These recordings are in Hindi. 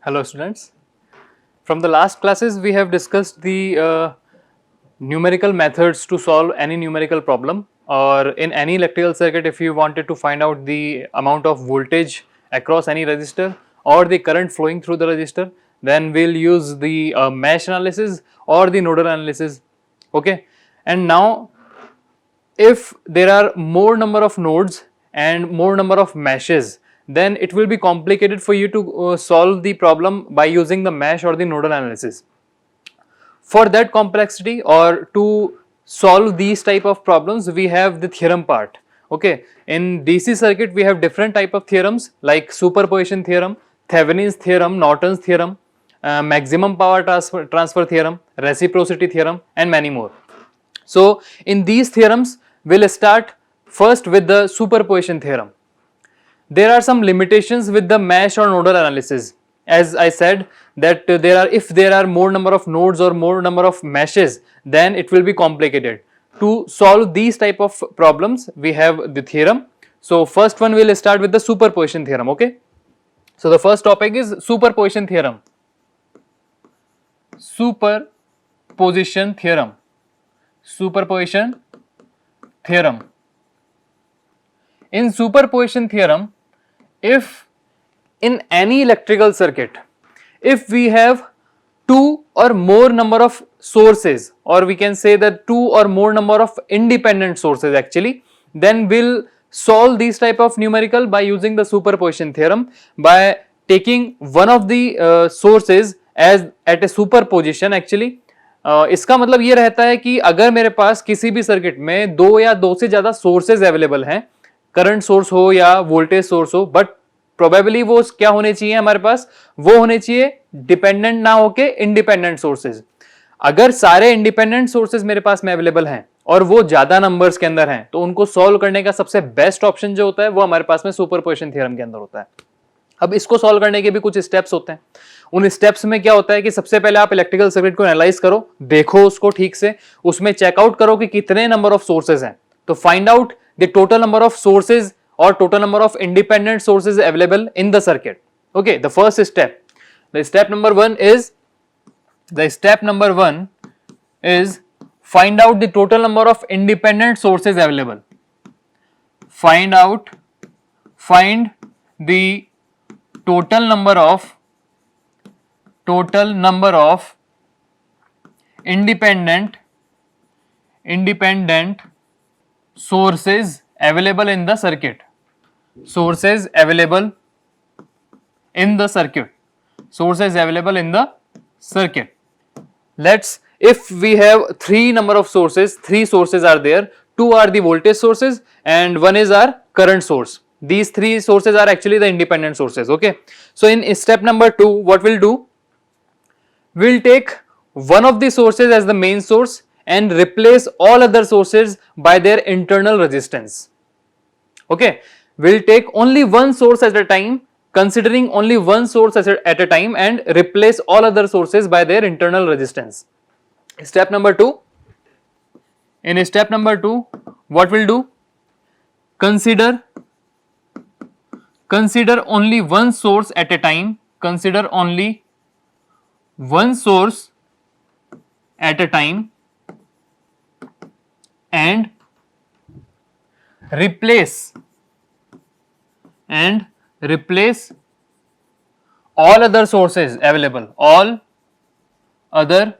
Hello students. From the last classes we have discussed the numerical methods to solve any numerical problem, or in any electrical circuit if you wanted to find out the amount of voltage across any resistor or the current flowing through the resistor, then we'll use the mesh analysis or the nodal analysis. Okay, and now if there are more number of nodes and more number of meshes, then it will be complicated for you to solve the problem by using the mesh or the nodal analysis. For that complexity or to solve these type of problems, we have the theorem part. Okay, in DC circuit we have different type of theorems like superposition theorem, Thevenin's theorem, Norton's theorem, maximum power transfer theorem, reciprocity theorem, and many more. So in these theorems we'll start first with the superposition theorem. There are some limitations with the mesh or nodal analysis. As I said that if there are more number of nodes or more number of meshes, then it will be complicated. To solve these type of problems we have the theorem. So first one we'll start with the superposition theorem. Okay, so the first topic is superposition theorem. Superposition theorem. Superposition theorem. In superposition theorem, if in any electrical circuit, if we have two or more number of sources, or we can say that two or more number of independent sources actually, then we'll solve these type of numerical by using the superposition theorem, by taking one of the sources as at a superposition actually. इसका मतलब ये रहता है कि अगर मेरे पास किसी भी सर्किट में दो या दो से ज्यादा सोर्सेज अवेलेबल हैं, करंट सोर्स हो या वोल्टेज सोर्स हो, बट प्रोबेबली वो क्या होने चाहिए हमारे पास, वो होने चाहिए डिपेंडेंट ना होके इंडिपेंडेंट सोर्सेज. अगर सारे इंडिपेंडेंट सोर्सेज मेरे पास में अवेलेबल हैं और वो ज्यादा नंबर्स के अंदर हैं, तो उनको सॉल्व करने का सबसे बेस्ट ऑप्शन जो होता है वो हमारे पास में सुपरपोजिशन थ्योरम के अंदर होता है. अब इसको सॉल्व करने के भी कुछ स्टेप्स होते हैं. उन स्टेप्स में क्या होता है कि सबसे पहले आप इलेक्ट्रिकल सर्किट को एनालाइज करो, देखो उसको ठीक से, उसमें चेकआउट करो कि कितने नंबर ऑफ सोर्सेज हैं. तो find out the total number of sources or total number of independent sources available in the circuit. Okay, the first step, the step number one is find out the total number of independent sources available. Find the total number of independent sources available in the circuit. Sources available in the circuit. If we have three number of sources, three sources are there, two are the voltage sources and one is our current source. These three sources are actually the independent sources. Okay, so in step number 2, what we'll do, we'll take one of the sources as the main source and replace all other sources by their internal resistance. Okay, we'll take only one source at a time, considering only one source at a time, and replace all other sources by their internal resistance. Step number 2. In step number 2, what we'll do, consider only one source at a time. Consider only one source at a time and replace all other sources available, all other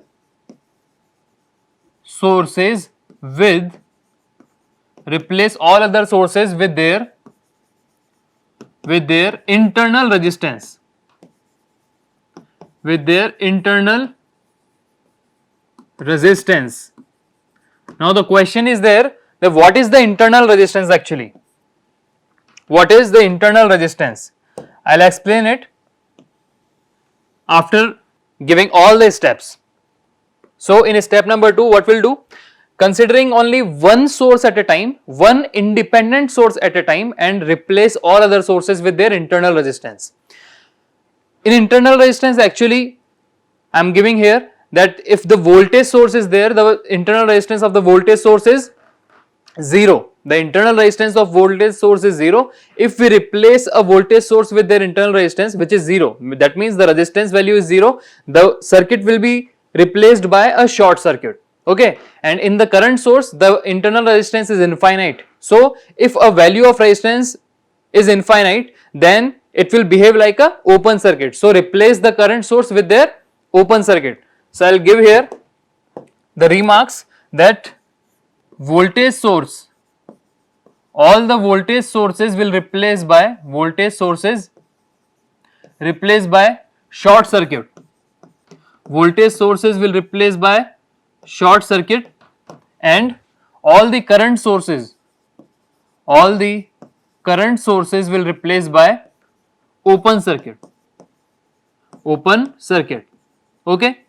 sources with, replace all other sources with their internal resistance, Now the question is there that what is the internal resistance actually? What is the internal resistance? I'll explain it after giving all the steps. So in step number 2, what we'll do, considering only one source at a time, one independent source at a time, and replace all other sources with their internal resistance. In internal resistance actually I am giving here that if the voltage source is there, the internal resistance of the voltage source is zero. The internal resistance of voltage source is zero. If we replace a voltage source with their internal resistance, which is zero, that means the resistance value is zero, the circuit will be replaced by a short circuit. Okay, and in the current source the internal resistance is infinite. So if a value of resistance is infinite, then it will behave like a open circuit. So replace the current source with their open circuit. So I'll give here the remarks that voltage source, all the voltage sources will replace by short circuit. Voltage sources will replace by short circuit, and all the current sources will replace by open circuit. Okay,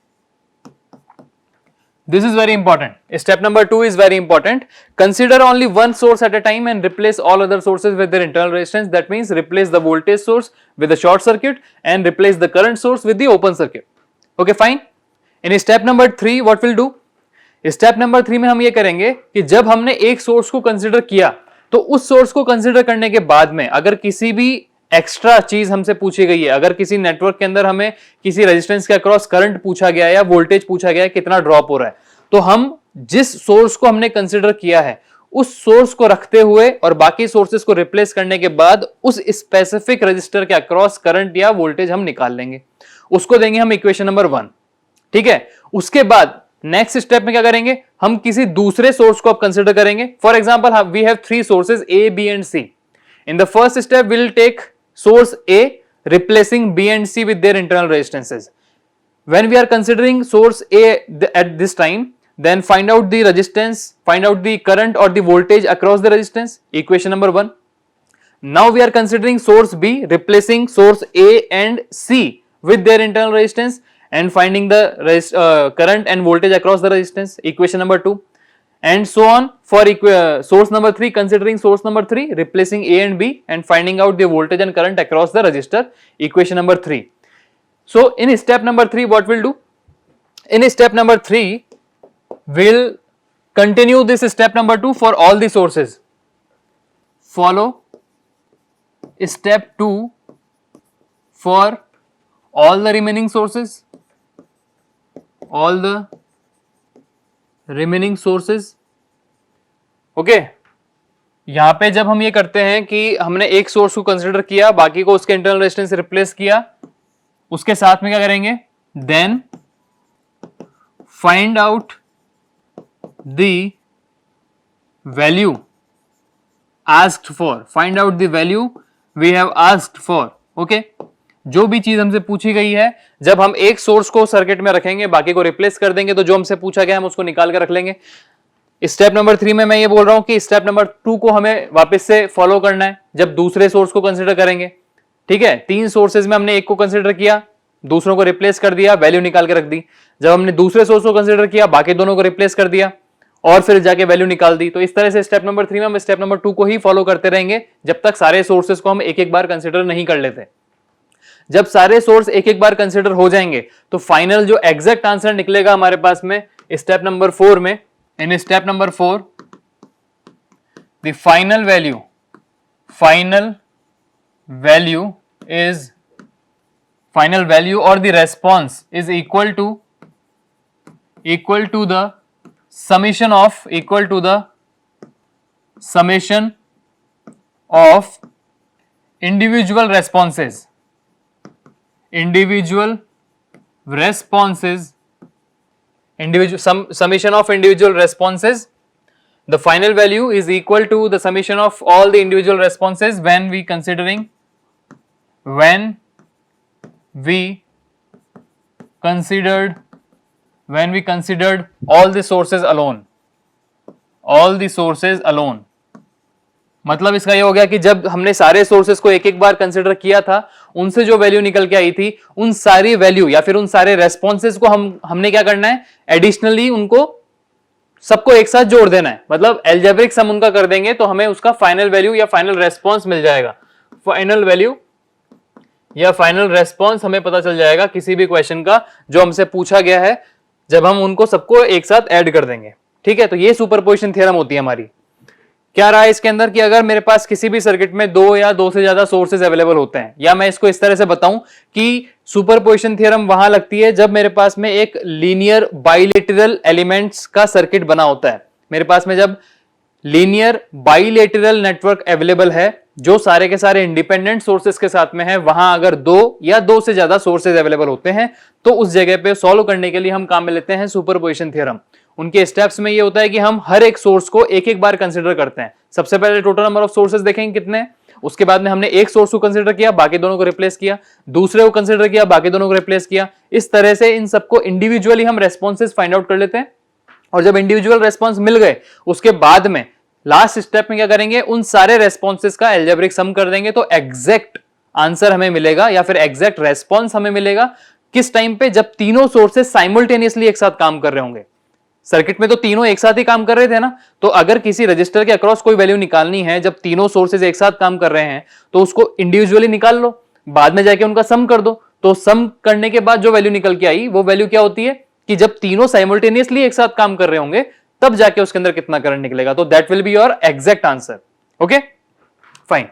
this is very important. Step number 2 is very important. Consider only one source at a time and replace all other sources with their internal resistance. That means replace the voltage source with the short circuit and replace the current source with the open circuit. Okay, fine. In step number 3 what we'll do? Step number 3 में हम ये करेंगे कि जब हमने एक सोर्स को कंसीडर किया तो उस सोर्स को कंसीडर करने के बाद में अगर किसी भी एक्स्ट्रा चीज हमसे पूछी गई है, अगर किसी नेटवर्क के अंदर हमें किसी रेजिस्टेंस के अक्रॉस करंट पूछा गया है या वोल्टेज पूछा गया है कितना ड्रॉप हो रहा है, तो हम जिस सोर्स को हमने कंसीडर किया है उस सोर्स को रखते हुए और बाकी सोर्सेस को रिप्लेस करने के बाद उस स्पेसिफिक रजिस्टर के अक्रॉस करंट या वोल्टेज हम निकाल लेंगे, उसको देंगे हम इक्वेशन नंबर 1. ठीक है, उसके बाद नेक्स्ट स्टेप में क्या करेंगे, हम किसी दूसरे सोर्स को अब कंसीडर करेंगे. For example we have 3 sources A, B and C. In the first step we will take source A replacing B and C with their internal resistances. When we are considering source A at this time, then find out the resistance, find out the current or the voltage across the resistance, equation number 1. Now we are considering source B replacing source A and C with their internal resistance and finding the current and voltage across the resistance, equation number 2, and so on for source number 3, considering source number 3 replacing A and B and finding out the voltage and current across the resistor, equation number 3. So in step number 3 what we'll do, in step number 3 we'll continue this step number 2 for all the sources. Follow step 2 for all the remaining sources, okay. यहां पे जब हम ये करते हैं कि हमने एक सोर्स को कंसीडर किया, बाकी को उसके इंटरनल रेजिस्टेंस से रिप्लेस किया, उसके साथ में क्या करेंगे, then find out the value asked for, find out the value we have asked for. Okay, जो भी चीज हमसे पूछी गई है, जब हम एक सोर्स को सर्किट में रखेंगे बाकी को रिप्लेस कर देंगे तो जो हमसे पूछा गया हम उसको निकाल कर रख लेंगे. स्टेप नंबर 3 में मैं ये बोल रहा हूं कि स्टेप नंबर 2 को हमें वापस से फॉलो करना है जब दूसरे सोर्स को कंसीडर करेंगे. ठीक है, 3 सोर्सेज में हमने एक को कंसीडर किया, दूसरों को रिप्लेस कर दिया, वैल्यू निकाल के रख दी. जब हमने दूसरे सोर्स को कंसीडर किया, बाकी दोनों को रिप्लेस कर दिया और फिर जाके वैल्यू निकाल दी. तो इस तरह से स्टेप नंबर 3 में हम स्टेप नंबर 2 को ही फॉलो करते रहेंगे जब तक सारे सोर्सेज को हम एक एक बार कंसीडर नहीं कर लेते. जब सारे सोर्स एक एक बार कंसीडर हो जाएंगे तो फाइनल जो एग्जैक्ट आंसर निकलेगा हमारे पास में स्टेप नंबर 4 में, in step number 4 the final value और the response is equal to the summation of individual responses, summation of individual responses. The final value is equal to the summation of all the individual responses when we considered all the sources alone. मतलब इसका ये हो गया कि जब हमने सारे सोर्सेस को एक एक बार कंसिडर किया था, उनसे जो वैल्यू निकल के आई थी, उन सारी वैल्यू या फिर उन सारे रेस्पॉन्सेस को हमने क्या करना है, एडिशनली उनको सबको एक साथ जोड़ देना है. मतलब एल्जेब्रिक सम उनका कर देंगे तो हमें उसका फाइनल वैल्यू या फाइनल रेस्पॉन्स मिल जाएगा. फाइनल वैल्यू या फाइनल रेस्पॉन्स हमें पता चल जाएगा किसी भी क्वेश्चन का जो हमसे पूछा गया है, जब हम उनको सबको एक साथ ऐड कर देंगे. ठीक है, तो ये सुपरपोजिशन थ्योरम होती है हमारी. क्या रहा इसके अंदर कि अगर मेरे पास किसी भी सर्किट में दो या दो से ज्यादा सोर्सेज अवेलेबल होते हैं, या मैं इसको इस तरह से बताऊं कि सुपरपोजिशन थ्योरम वहां लगती है जब मेरे पास में एक लीनियर बाइलेटरल एलिमेंट्स का सर्किट बना होता है। मेरे पास में जब लीनियर बाइलेटरल नेटवर्क अवेलेबल है जो सारे के सारे इंडिपेंडेंट सोर्सेस के साथ में है, वहां अगर दो या दो से ज्यादा सोर्सेज अवेलेबल होते हैं तो उस जगह पे सॉल्व करने के लिए हम काम में लेते हैं सुपरपोजिशन थ्योरम। उनके स्टेप्स में ये होता है कि हम हर एक सोर्स को एक एक बार कंसीडर करते हैं। सबसे पहले टोटल नंबर ऑफ सोर्सेज देखेंगे कितने हैं, उसके बाद में हमने एक सोर्स को कंसीडर किया, बाकी दोनों को रिप्लेस किया, दूसरे को कंसीडर किया, बाकी दोनों को रिप्लेस किया। इस तरह से इन सबको इंडिविजुअली हम रेस्पॉन्सेज फाइंड आउट कर लेते हैं, और जब इंडिविजुअल रेस्पॉन्स मिल गए उसके बाद में लास्ट स्टेप में क्या करेंगे, उन सारे रेस्पॉन्सेज का एल्जेब्रिक सम कर देंगे, तो एग्जैक्ट आंसर हमें मिलेगा या फिर एग्जैक्ट रेस्पॉन्स हमें मिलेगा किस टाइम पे, जब तीनों सोर्सेज साइमल्टेनियसली एक साथ काम कर रहे होंगे। सर्किट में तो तीनों एक साथ ही काम कर रहे थे ना, तो अगर किसी रजिस्टर के अक्रॉस कोई वैल्यू निकालनी है जब तीनों सोर्सेज एक साथ काम कर रहे हैं तो उसको इंडिविजुअली निकाल लो, बाद में जाके उनका सम कर दो। तो सम करने के बाद जो वैल्यू निकल के आई वो वैल्यू क्या होती है कि जब तीनों साइमल्टेनियसली एक साथ काम कर रहे होंगे तब जाके उसके अंदर कितना करंट निकलेगा। तो that will be your exact answer. Okay fine.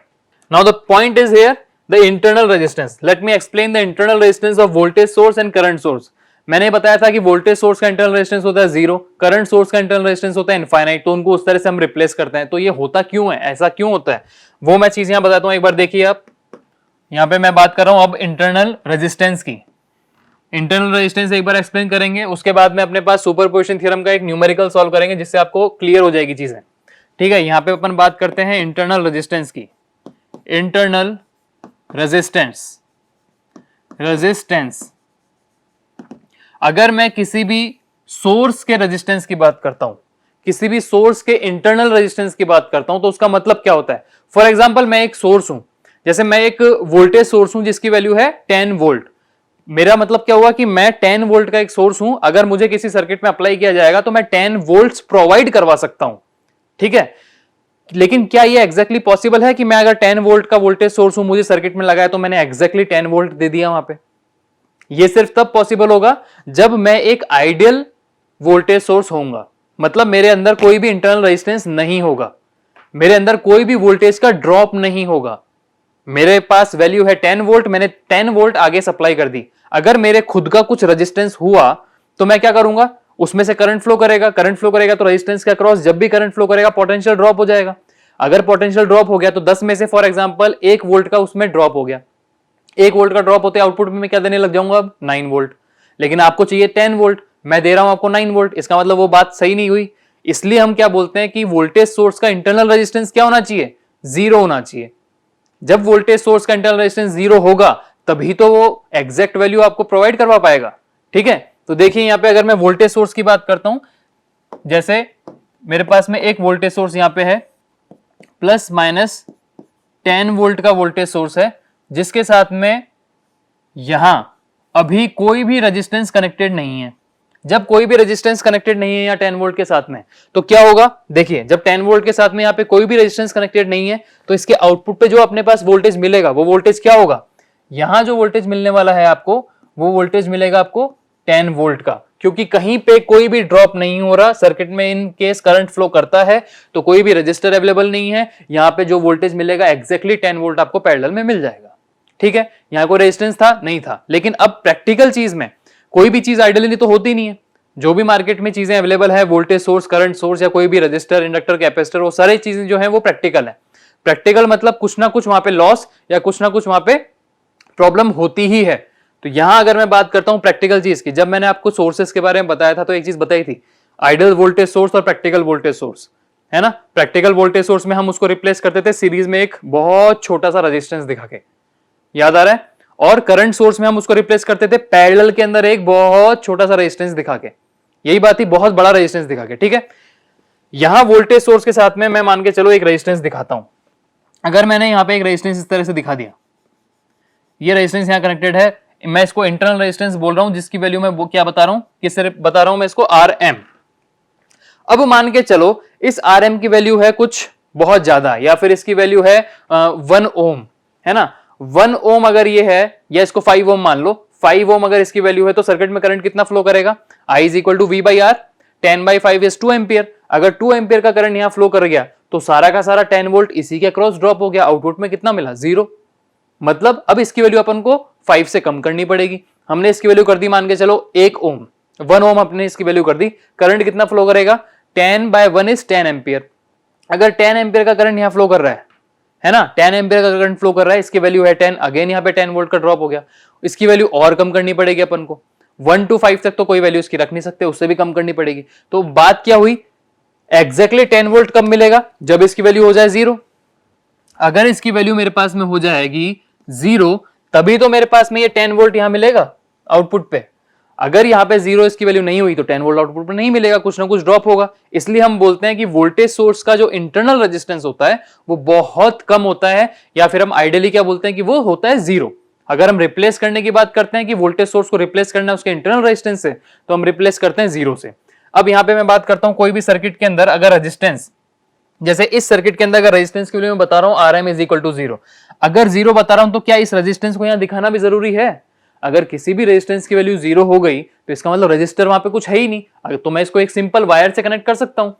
Now the point is here the internal resistance. Let me explain the internal resistance of voltage source and current source. मैंने बताया था कि वोल्टेज सोर्स का इंटरनल रेजिस्टेंस होता है 0, करंट सोर्स का इंटरनल रेजिस्टेंस होता है इनफाइनाइट, तो उनको उस तरह से हम रिप्लेस करते हैं। तो ये होता क्यों है, ऐसा क्यों होता है, वो मैं चीज यहां बताता हूं। एक बार देखिए आप, यहां पे मैं बात कर रहा हूं अब इंटरनल रेजिस्टेंस की। इंटरनल रेजिस्टेंस एक बार एक्सप्लेन करेंगे, उसके बाद में अपने पास सुपरपोजिशन थ्योरम का एक न्यूमेरिकल सॉल्व करेंगे जिससे आपको क्लियर हो जाएगी चीजें। ठीक है, यहां पे अपन बात करते हैं इंटरनल रेजिस्टेंस की। इंटरनल रेजिस्टेंस, रेजिस्टेंस अगर मैं किसी भी सोर्स के रेजिस्टेंस की बात करता हूं, किसी भी सोर्स के इंटरनल रेजिस्टेंस की बात करता हूं, तो उसका मतलब क्या होता है। फॉर एग्जांपल मैं एक सोर्स हूं, जैसे मैं एक वोल्टेज सोर्स हूं जिसकी वैल्यू है 10 वोल्ट। मेरा मतलब क्या हुआ कि मैं 10 वोल्ट का एक सोर्स हूं, अगर मुझे किसी सर्किट में अप्लाई किया जाएगा तो मैं 10 वोल्ट्स प्रोवाइड करवा सकता हूं। ठीक है, लेकिन क्या ये एग्जैक्टली पॉसिबल है कि मैं अगर 10 वोल्ट का वोल्टेज सोर्स हूं, मुझे सर्किट में लगाया तो मैंने एग्जैक्टली 10 वोल्ट दे दिया वहां पे। ये सिर्फ तब पॉसिबल होगा जब मैं एक आइडियल वोल्टेज सोर्स होऊंगा, मतलब मेरे अंदर कोई भी इंटरनल रेजिस्टेंस नहीं होगा, मेरे अंदर कोई भी वोल्टेज का ड्रॉप नहीं होगा। मेरे पास वैल्यू है 10 वोल्ट, मैंने 10 वोल्ट आगे सप्लाई कर दी। अगर मेरे खुद का कुछ रेजिस्टेंस हुआ तो मैं क्या करूंगा, उसमें से करंट फ्लो करेगा, करंट फ्लो करेगा तो रेजिस्टेंस के अक्रॉस जब भी करंट फ्लो करेगा पोटेंशियल ड्रॉप हो जाएगा। अगर पोटेंशियल ड्रॉप हो गया तो 10 में से फॉर एग्जांपल 1 वोल्ट का उसमें ड्रॉप हो गया, 1 वोल्ट का ड्रॉप होते आउटपुट में मैं क्या देने लग जाऊंगा अब 9 वोल्ट, लेकिन आपको चाहिए 10 वोल्ट, मैं दे रहा हूं आपको 9 वोल्ट, इसका मतलब वो बात सही नहीं हुई। इसलिए हम क्या बोलते हैं कि वोल्टेज सोर्स का इंटरनल रेजिस्टेंस क्या होना चाहिए, 0 होना चाहिए। जब वोल्टेज सोर्स का इंटरनल रेजिस्टेंस 0 होगा तभी तो वो एग्जैक्ट वैल्यू आपको प्रोवाइड करवा पाएगा। ठीक है, तो देखिए यहां पे अगर मैं वोल्टेज सोर्स की बात करता हूं, जैसे मेरे पास में एक वोल्टेज सोर्स यहां पे है प्लस माइनस 10 वोल्ट का वोल्टेज सोर्स है, जिसके साथ में यहां अभी कोई भी रेजिस्टेंस कनेक्टेड नहीं है। जब कोई भी रेजिस्टेंस कनेक्टेड नहीं है या 10 वोल्ट के साथ में, तो क्या होगा, देखिए जब 10 वोल्ट के साथ में यहां पे कोई भी रेजिस्टेंस कनेक्टेड नहीं है तो इसके आउटपुट पे जो अपने पास वोल्टेज मिलेगा वो वोल्टेज क्या होगा, यहां जो वोल्टेज मिलने वाला है आपको वो वोल्टेज मिलेगा आपको 10 वोल्ट का, क्योंकि कहीं पे कोई भी ड्रॉप नहीं हो रहा। सर्किट में इन केस करंट फ्लो करता है तो कोई भी रजिस्टर अवेलेबल नहीं है, यहां पे जो वोल्टेज मिलेगा एग्जैक्टली 10 वोल्ट आपको पैरेलल में मिल जाएगा। ठीक है, यहां कोई रेजिस्टेंस था नहीं था, लेकिन अब प्रैक्टिकल चीज में कोई भी चीज आइडियली तो होती नहीं है। जो भी मार्केट में चीजें अवेलेबल है, वोल्टेज सोर्स, करंट सोर्स या कोई भी रजिस्टर, इंडक्टर, कैपेसिटर, वो सारी चीजें जो है वो प्रैक्टिकल है। प्रैक्टिकल मतलब कुछ ना कुछ वहां पे लॉस या कुछ ना कुछ वहां पे प्रॉब्लम होती ही है। तो यहां अगर मैं बात करता हूं प्रैक्टिकल चीज की, जब मैंने आपको सोर्सेस के बारे में बताया था तो एक चीज बताई थी, आइडियल वोल्टेज सोर्स और प्रैक्टिकल वोल्टेज सोर्स, है ना। प्रैक्टिकल वोल्टेज सोर्स में हम उसको रिप्लेस करते थे सीरीज में एक बहुत छोटा सा रेजिस्टेंस दिखा के, याद आ रहा है, और करंट सोर्स में हम उसको रिप्लेस करते थे पैरेलल के अंदर एक बहुत छोटा सा रेजिस्टेंस दिखा के, यही बात थी, बहुत बड़ा रेजिस्टेंस दिखा के। ठीक है, यहां वोल्टेज सोर्स के साथ में मैं मान के चलो एक रेजिस्टेंस दिखाता हूं। अगर मैंने यहां पे एक रेजिस्टेंस इस तरह से दिखा दिया, ये रेजिस्टेंस यहां कनेक्टेड है, मैं इसको इंटरनल रेजिस्टेंस बोल रहा हूं, जिसकी वैल्यू मैं वो क्या बता रहा हूं, किस बता रहा हूं मैं इसको, Rm। अब मान के चलो इस Rm की वैल्यू है कुछ बहुत ज्यादा, या फिर इसकी वैल्यू है 1 ओम, है ना। 1 ओम अगर ये है, या इसको 5 ओम मान लो, 5 ओम अगर इसकी वैल्यू है तो सर्किट में करंट कितना फ्लो करेगा, I = V/R, 10/5 is 2 एम्पियर। अगर 2 एम्पियर का करंट यहां फ्लो कर गया तो सारा का सारा 10 वोल्ट इसी के अक्रॉस ड्रॉप हो गया, आउटपुट में कितना मिला 0। मतलब अब इसकी वैल्यू अपन को 5 से कम करनी पड़ेगी। हमने इसकी वैल्यू कर दी मान के चलो 1 ओम, 1 ओम अपने इसकी वैल्यू कर दी। करंट कितना फ्लो करेगा, 10/1 इज 10 एम्पियर। अगर 10 एम्पियर का करंट यहां फ्लो कर रहा है ना, 10 एम्पियर का करंट फ्लो कर रहा है, इसकी वैल्यू है 10, अगेन यहाँ पे 10 वोल्ट का ड्रॉप हो गया, इसकी वैल्यू और कम करनी पड़ेगी अपन को। 1 to 5 तक तो कोई वैल्यू इसकी रख नहीं सकते, उससे भी कम करनी पड़ेगी। तो बात क्या हुई, एग्जैक्टली 10 वोल्ट कब मिलेगा, जब इसकी वैल्यू हो जाए 0। अगर इसकी वैल्यू मेरे पास में हो जाएगी 0, तभी तो मेरे पास में ये 10 वोल्ट यहां मिलेगा आउटपुट पे। अगर यहां पे 0 इसकी वैल्यू नहीं हुई तो 10 वोल्ट आउटपुट पे नहीं मिलेगा, कुछ ना कुछ ड्रॉप होगा। इसलिए हम बोलते हैं कि वोल्टेज सोर्स का जो इंटरनल रेजिस्टेंस होता है वो बहुत कम होता है, या फिर हम आइडियली क्या बोलते हैं कि वो होता है 0। अगर हम रिप्लेस करने की बात करते हैं कि वोल्टेज सोर्स को रिप्लेस करना है उसके इंटरनल रेजिस्टेंस से, तो हम रिप्लेस करते हैं 0 से। अब यहां पे मैं बात करता हूं कोई भी सर्किट के अंदर अगर रेजिस्टेंस, जैसे इस सर्किट के अंदर अगर रेजिस्टेंस की वैल्यू मैं बता रहा हूं Rm इज इक्वल टू 0, अगर 0 बता रहा हूं तो क्या इस रेजिस्टेंस को यहां दिखाना भी जरूरी है? अगर किसी भी रेजिस्टेंस की वैल्यू 0 हो गई तो इसका मतलब रेजिस्टर वहां पे कुछ है ही नहीं। अगर तो मैं इसको एक सिंपल वायर से कनेक्ट कर सकता हूं,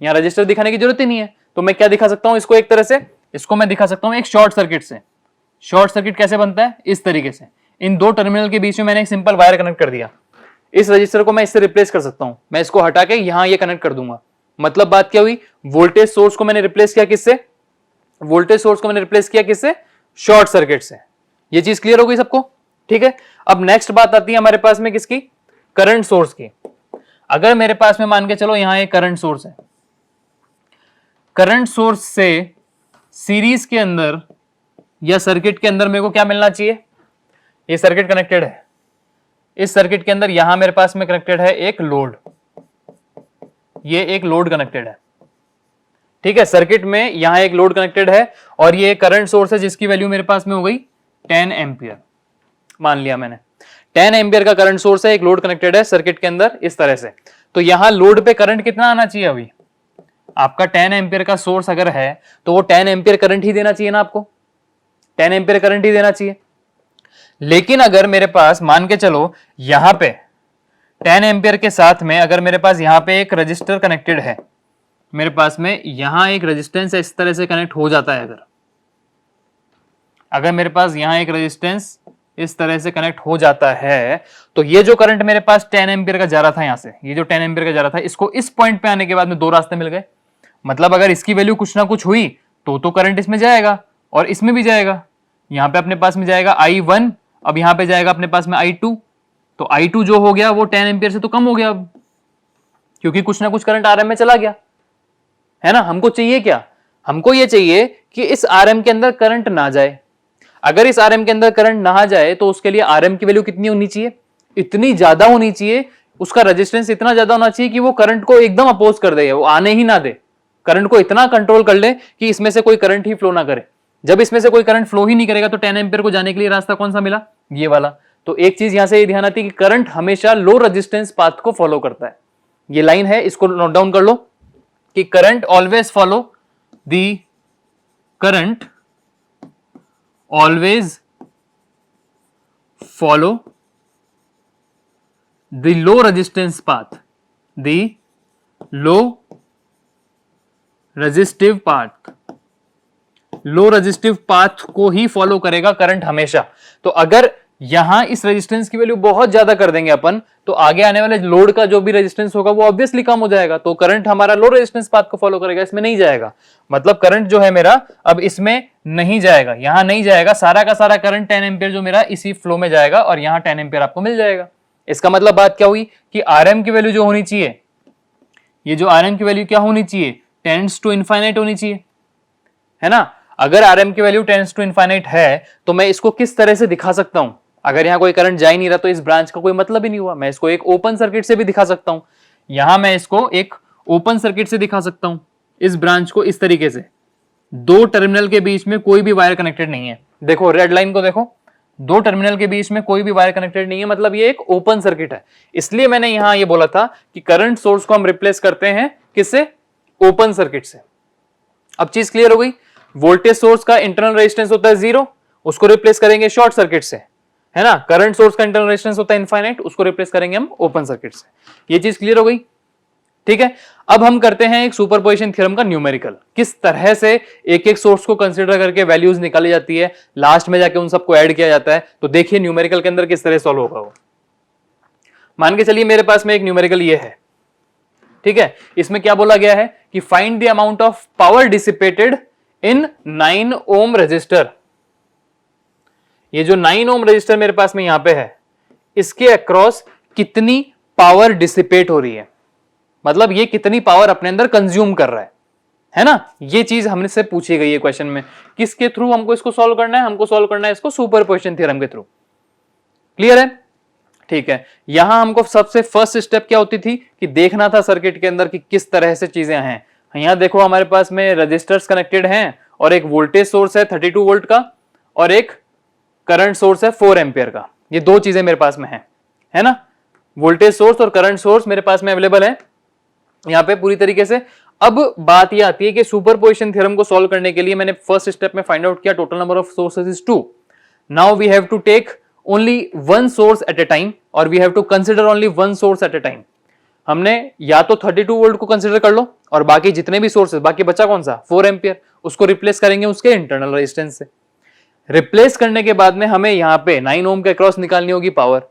यहां रेजिस्टर दिखाने की जरूरत ही नहीं है। तो मैं क्या दिखा सकता हूं इसको, एक तरह से इसको मैं दिखा सकता हूं एक शॉर्ट सर्किट से। शॉर्ट सर्किट कैसे बनता है, इस तरीके से, इन दो टर्मिनल के बीच में मैंने एक सिंपल वायर कनेक्ट कर दिया। इस रजिस्टर को मैं इससे रिप्लेस कर सकता हूं, मैं इसको हटा के यहां ये कनेक्ट कर दूंगा। मतलब बात क्या हुई, वोल्टेज सोर्स को मैंने रिप्लेस किया किससे, वोल्टेज सोर्स को मैंने रिप्लेस किया किससे, शॉर्ट सर्किट से। ये चीज क्लियर हो गई सबको? ठीक है। अब नेक्स्ट बात आती है हमारे पास में किसकी, करंट सोर्स की। अगर मेरे पास में मान के चलो यहां एक करंट सोर्स है, करंट सोर्स से सीरीज के अंदर या सर्किट के अंदर मेरे को क्या मिलना चाहिए, ये सर्किट कनेक्टेड है, इस सर्किट के अंदर यहां मेरे पास में कनेक्टेड है एक लोड, ये एक लोड कनेक्टेड है। ठीक है, सर्किट में यहां एक लोड कनेक्टेड है और ये करंट सोर्स है जिसकी वैल्यू मेरे पास में हो गई 10 एम्पियर। मान लिया मैंने 10 एम्पियर का करंट सोर्स है, एक लोड कनेक्टेड है सर्किट के अंदर इस तरह से। तो यहां लोड पे करंट कितना आना चाहिए, अभी आपका 10 एम्पियर का सोर्स अगर है तो वो 10 एम्पियर करंट ही देना चाहिए ना, आपको 10 एम्पियर करंट ही देना चाहिए। लेकिन अगर मेरे पास मान के चलो यहां पे 10 एम्पियर के साथ में अगर मेरे पास यहां पे एक रजिस्टर कनेक्टेड है, मेरे पास में यहां एक रेजिस्टेंस इस तरह से कनेक्ट हो जाता है, अगर मेरे पास यहां एक रेजिस्टेंस इस तरह से कनेक्ट हो जाता है तो ये जो करंट मेरे पास 10 एम्पियर का जा रहा था, यहां से ये जो 10 एम्पियर का जा रहा था, इसको इस पॉइंट पे आने के बाद में दो रास्ते मिल गए। मतलब अगर इसकी वैल्यू कुछ ना कुछ हुई तो करंट इसमें जाएगा और इसमें भी जाएगा। यहां पे अपने पास में जाएगा I1, अब यहां पे जाएगा अपने पास में I2। तो I2 जो हो गया वो 10 एम्पियर से तो कम हो गया अब, क्योंकि कुछ ना कुछ करंट Rm में चला गया है ना। हमको चाहिए क्या, हमको ये चाहिए कि इस Rm के अंदर करंट ना जाए। अगर इस Rm के अंदर करंट ना जाए तो उसके लिए Rm की वैल्यू कितनी होनी चाहिए, इतनी ज्यादा होनी चाहिए, उसका रेजिस्टेंस इतना ज्यादा होना चाहिए कि वो करंट को एकदम अपोज कर दे, वो आने ही ना दे, करंट को इतना कंट्रोल कर ले कि इसमें से कोई करंट ही फ्लो ना करे। जब इसमें से कोई करंट फ्लो ही नहीं करेगा तो 10 एम्पियर को जाने के लिए रास्ता कौन सा मिला, ये वाला। तो एक चीज यहां से ये ध्यान आती है कि करंट हमेशा लो रेजिस्टेंस पाथ को फॉलो करता है। ये लाइन है, इसको नोट डाउन कर लो कि current always follow the, current always follow the low resistance path, the low resistive path, low resistive path को ही फॉलो करेगा करंट हमेशा। तो अगर यहां इस रेजिस्टेंस की वैल्यू बहुत ज्यादा कर देंगे अपन तो आगे आने वाले लोड का जो भी रेजिस्टेंस होगा वो ऑब्वियसली कम हो जाएगा, तो करंट हमारा लो रेजिस्टेंस पाथ को फॉलो करेगा, इसमें नहीं जाएगा। मतलब करंट जो है मेरा अब इसमें नहीं जाएगा, यहां नहीं जाएगा, सारा का सारा करंट 10 एम्पियर जो मेरा इसी फ्लो में जाएगा और यहां 10 एम्पियर आपको मिल जाएगा। इसका मतलब बात क्या हुई कि Rm की वैल्यू जो होनी चाहिए, ये जो Rm की वैल्यू क्या होनी चाहिए, टेंड्स टू इनफाइनाइट होनी चाहिए, है ना। अगर Rm की वैल्यू टेंड्स टू इनफाइनाइट है तो मैं इसको किस तरह से दिखा सकता हूं, अगर यहां कोई करंट जा ही नहीं रहा तो इस ब्रांच का कोई मतलब ही नहीं हुआ। मैं इसको एक ओपन सर्किट से भी दिखा सकता हूं, यहां मैं इसको एक ओपन सर्किट से दिखा सकता हूं, इस ब्रांच को इस तरीके से, दो टर्मिनल के बीच में कोई भी वायर कनेक्टेड नहीं है। देखो रेड लाइन को देखो, दो टर्मिनल के बीच में कोई भी वायर कनेक्टेड नहीं है, मतलब ये एक ओपन सर्किट है। इसलिए मैंने यहां ये बोला था कि करंट सोर्स को हम रिप्लेस करते हैं किससे, ओपन सर्किट से। अब चीज क्लियर हो गई। वोल्टेज सोर्स का इंटरनल रेजिस्टेंस होता है 0, उसको रिप्लेस करेंगे शॉर्ट सर्किट से, है ना। करंट सोर्स का इंटरनल रेजिस्टेंस होता है इनफाइनाइट, उसको रिप्लेस करेंगे हम ओपन सर्किट से। ये चीज क्लियर हो गई, ठीक है, अब हम करते हैं एक सुपरपोजिशन थ्योरम का न्यूमेरिकल, किस तरह से एक एक सोर्स को कंसीडर करके वैल्यूज निकाली जाती है, लास्ट में जाके उन सबको ऐड किया जाता है। तो देखिए न्यूमेरिकल के अंदर किस तरह सॉल्व होगा वो। मान के चलिए मेरे पास में एक न्यूमेरिकल ये है, ठीक है, इसमें क्या बोला गया है कि find the amount of power dissipated in 9 ohm resistor. ये जो 9 ओम रजिस्टर मेरे पास में यहां पे है, इसके अक्रॉस कितनी पावर डिसिपेट हो रही है, मतलब ये कितनी पावर अपने अंदर कंज्यूम कर रहा है ना। ये चीज हमसे पूछी गई है क्वेश्चन में। किसके थ्रू हमको इसको सॉल्व करना है, हमको सॉल्व करना है इसको सुपरपोजिशन थ्योरम के थ्रू। क्लियर है, ठीक है। यहां हमको सबसे फर्स्ट स्टेप क्या होती थी कि देखना था सर्किट के अंदर कि किस तरह से चीजें हैं। यहां देखो हमारे पास में रजिस्टर्स कनेक्टेड हैं और एक वोल्टेज सोर्स है 32 वोल्ट का और एक करंट सोर्स है 4 एम्पियर का। ये दो चीजें मेरे पास में है ना, वोल्टेज सोर्स और करंट सोर्स मेरे पास में अवेलेबल है यहां पे पूरी तरीके से। अब बात यह आती है कि सुपरपोजिशन थ्योरम को सॉल्व करने के लिए मैंने फर्स्ट स्टेप में फाइंड आउट किया total number of sources is 2। Now we have to take only one source at a time और we have to consider only one source at a time. हमने या तो 32 वोल्ट को कंसिडर कर लो और बाकी जितने भी सोर्सेज, बाकी बचा कौन सा 4 एम्पियर, उसको रिप्लेस करेंगे उसके इंटरनल रेजिस्टेंस से। रिप्लेस करने के बाद में हमें यहां पे 9 ओम के अक्रॉस निकालनी होगी पावर।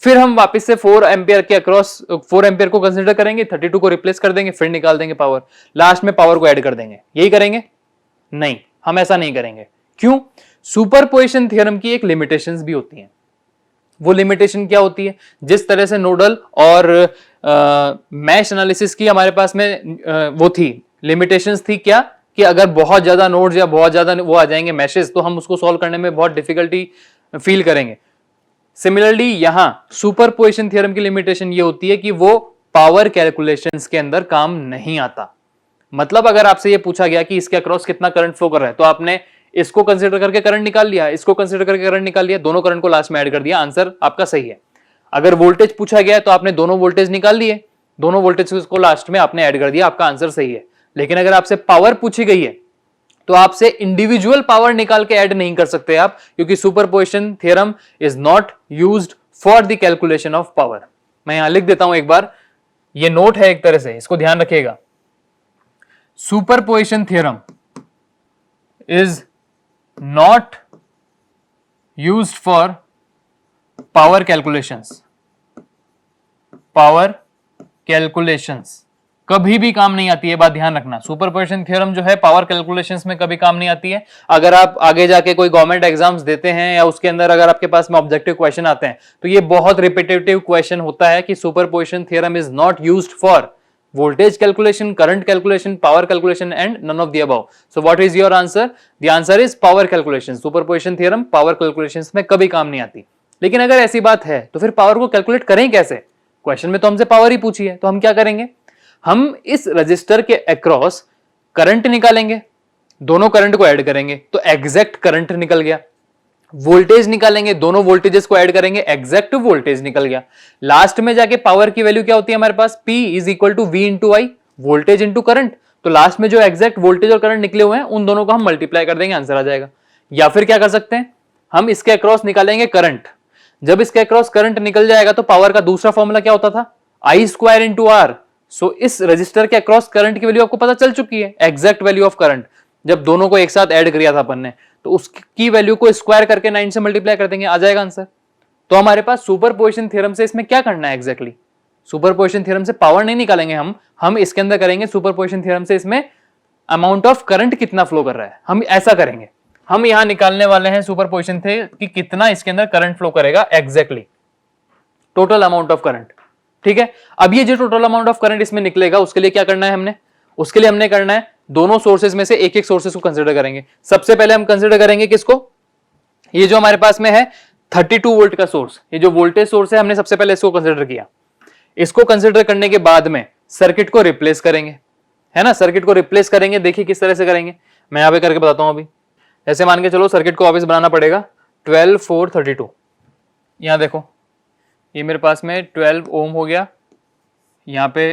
फिर हम वापस से 4 एम्पियर के अक्रॉस 4 एम्पियर को कंसीडर करेंगे, 32 को रिप्लेस कर देंगे, फिर निकाल देंगे पावर, लास्ट में पावर को ऐड कर देंगे। यही करेंगे? नहीं, हम ऐसा नहीं करेंगे। क्यों? सुपरपोजिशन थ्योरम की एक लिमिटेशंस भी होती हैं। वो लिमिटेशन क्या होती है? जिस तरह से नोडल और मैश एनालिसिस की हमारे पास में वो थी, लिमिटेशंस थी क्या कि अगर बहुत ज्यादा नोड्स या बहुत ज्यादा वो आ जाएंगे मैशेस, तो हम उसको सॉल्व करने में बहुत डिफिकल्टी फील करेंगे। सिमिलरली यहां सुपरपोजिशन थ्योरम की लिमिटेशन ये होती है कि वो पावर कैलकुलेशंस के अंदर काम नहीं आता। मतलब अगर आपसे ये पूछा गया कि इसके अक्रॉस कितना करंट फ्लो कर रहा है, तो आपने इसको कंसीडर करके करंट निकाल लिया, इसको कंसीडर करके करंट निकाल लिया, दोनों करंट को लास्ट में ऐड कर दिया, आंसर आपका सही है। अगर वोल्टेज पूछा गया है तो आपने दोनों वोल्टेज निकाल लिए, दोनों वोल्टेज को लास्ट में आपने ऐड कर दिया, आपका आंसर सही है। लेकिन अगर आपसे पावर पूछी गई है तो आपसे इंडिविजुअल पावर निकाल के ऐड नहीं कर सकते आप, क्योंकि superposition theorem is not used for the calculation of power. मैं यहां लिख देता हूं एक बार, ये नोट है एक तरह से, इसको ध्यान रखिएगा। Superposition theorem is not used for power calculations. Power calculations कभी भी काम नहीं आती है, बात ध्यान रखना। सुपरपोजिशन थ्योरम जो है पावर कैलकुलेशंस में कभी काम नहीं आती है। अगर आप आगे जाके कोई गवर्नमेंट एग्जाम्स देते हैं या उसके अंदर अगर आपके पास में ऑब्जेक्टिव क्वेश्चन आते हैं, तो ये बहुत रिपीटेटिव क्वेश्चन होता है कि superposition theorem is not used for voltage calculation, current calculation, power calculation and none of the above. So what is your answer? The answer is power calculation. Superposition theorem power calculations में कभी काम नहीं आती। लेकिन अगर ऐसी बात है तो फिर पावर को कैलकुलेट करें कैसे? क्वेश्चन में तो हमसे पावर ही पूछी है, तो हम क्या करेंगे? हम इस रजिस्टर के अक्रॉस करंट निकालेंगे, दोनों करंट को ऐड करेंगे तो एग्जैक्ट करंट निकल गया। वोल्टेज निकालेंगे, दोनों वोल्टेजेस को ऐड करेंगे, एग्जैक्ट वोल्टेज निकल गया। लास्ट में जाके पावर की वैल्यू क्या होती है हमारे पास? P is equal to V into I, voltage into current. तो लास्ट में जो एग्जैक्ट वोल्टेज और करंट निकले हुए हैं उन दोनों को हम मल्टीप्लाई कर देंगे, आंसर आ जाएगा। या फिर क्या कर सकते हैं, हम इसके अक्रॉस निकालेंगे करंट। जब इसके अक्रॉस करंट निकल जाएगा तो पावर का दूसरा फॉर्मूला क्या होता था? I square into R. So इस रजिस्टर के अक्रॉस करंट की वैल्यू आपको पता चल चुकी है, एग्जैक्ट वैल्यू ऑफ करंट। जब दोनों को एक साथ ऐड किया था अपन ने, तो उसकी वैल्यू को स्क्वायर करके 9 से मल्टीप्लाई कर देंगे, आ जाएगा आंसर। तो हमारे पास सुपरपोजिशन थ्योरम से इसमें क्या करना है एग्जैक्टली? सुपरपोजिशन थ्योरम से पावर नहीं निकालेंगे हम इसके अंदर करेंगे सुपरपोजिशन थ्योरम से इसमें अमाउंट ऑफ करंट कितना फ्लो कर रहा है, हम ऐसा करेंगे। हम यहां निकालने वाले हैं सुपरपोजिशन थे कि कितना इसके अंदर करंट फ्लो करेगा exactly, total amount of current. ठीक है, अब ये जो टोटल अमाउंट ऑफ करंट इसमें निकलेगा उसके लिए क्या करना है हमने? उसके लिए हमने करना है दोनों सोर्सेज में से एक एक सोर्सेज को कंसीडर करेंगे। सबसे पहले हम कंसीडर करेंगे किसको? ये जो हमारे पास में है 32 वोल्ट का सोर्स, ये जो वोल्टेज सोर्स है हमने सबसे पहले इसको कंसीडर किया। इसको कंसीडर करने के बाद में सर्किट को रिप्लेस करेंगे, है ना। सर्किट को रिप्लेस करेंगे, देखिए किस तरह से करेंगे, मैं यहां पे करके बताता हूं। अभी ऐसे मान के चलो सर्किट को वापस बनाना पड़ेगा 12 4 32। यहां देखो ये मेरे पास में 12 ओम हो गया, यहाँ पे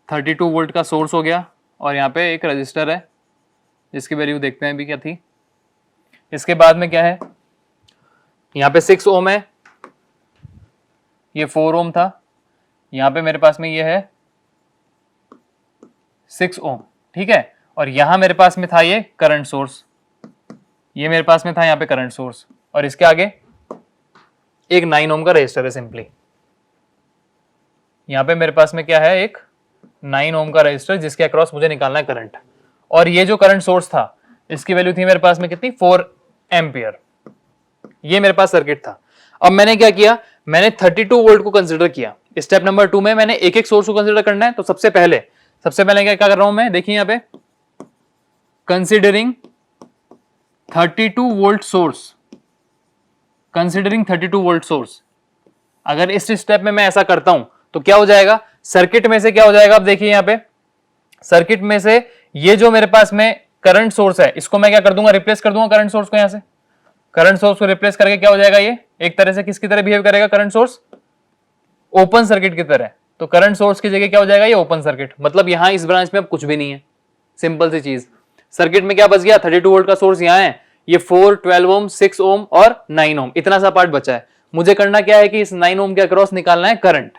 32 वोल्ट का सोर्स हो गया और यहाँ पे एक रजिस्टर है जिसकी वैल्यू देखते हैं अभी क्या थी। इसके बाद में क्या है, यहाँ पे 6 ओम है, ये 4 ओम था, यहाँ पे मेरे पास में ये है 6 ओम, ठीक है। और यहां मेरे पास में था ये करंट सोर्स, ये मेरे पास में था यहाँ पे करंट सोर्स, और इसके आगे एक 9 ओम का रेजिस्टर है सिंपली। यहाँ पे मेरे पास में क्या है, एक 9 ओम का रेजिस्टर जिसके अक्रॉस मुझे निकालना है करंट। और ये जो करंट सोर्स था इसकी वैल्यू थी मेरे पास में कितनी, 4 एम्पियर। ये मेरे पास सर्किट था। अब मैंने क्या किया, मैंने 32 वोल्ट को कंसीडर किया। स्टेप नंबर 2 में मैंने एक एक सोर्स को कंसीडर करना है। तो सबसे पहले क्या कर रहा हूं मैं, देखिए यहाँ पे considering 32 volt source, considering 32 volt source. अगर इस स्टेप में मैं ऐसा करता हूं तो क्या हो जाएगा, सर्किट में से क्या हो जाएगा, अब देखिए यहाँ पे सर्किट में से ये जो मेरे पास में करंट सोर्स है इसको मैं क्या कर दूंगा, रिप्लेस कर दूंगा करंट सोर्स को। यहां से करंट सोर्स को रिप्लेस करके क्या हो जाएगा, ये एक तरह से किसकी तरह बिहेव करेगा, करंट सोर्स ओपन सर्किट की तरह। तो करंट सोर्स की जगह क्या हो जाएगा, ये ओपन सर्किट। मतलब यहां इस ब्रांच में अब कुछ भी नहीं है, सिंपल सी चीज। सर्किट में क्या बच गया, 32 वोल्ट का सोर्स यहां है, ये 4, 12 ओम, 6 ओम और 9 ओम, इतना सा पार्ट बचा है। मुझे करना क्या है कि इस 9 ओम के अक्रॉस निकालना है करंट,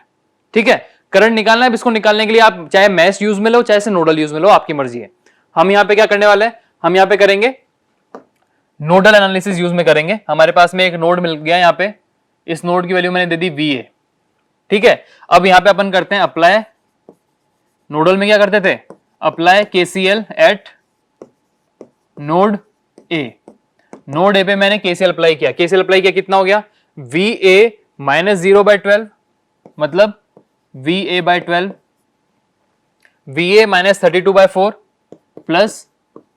ठीक है। करंट निकालना है, इसको निकालने के लिए आप चाहे मैश यूज में लो चाहे से नोडल यूज में लो, आपकी मर्जी है। हम यहाँ पे क्या करने वाले हैं, हम यहाँ पे करेंगे नोडल एनालिसिस यूज में करेंगे। हमारे पास में एक नोड मिल गया यहाँ पे, इस नोड की वैल्यू मैंने दे दी VA, ठीक है। अब यहाँ पे अपन करते हैं अप्लाई, नोडल में क्या करते थे, apply KCL at node A। Node A पे मैंने KCL अप्लाई किया, KCL अप्लाई किया, कितना हो गया, VA माइनस 0/12, मतलब VA by 12, VA minus 32/4 plus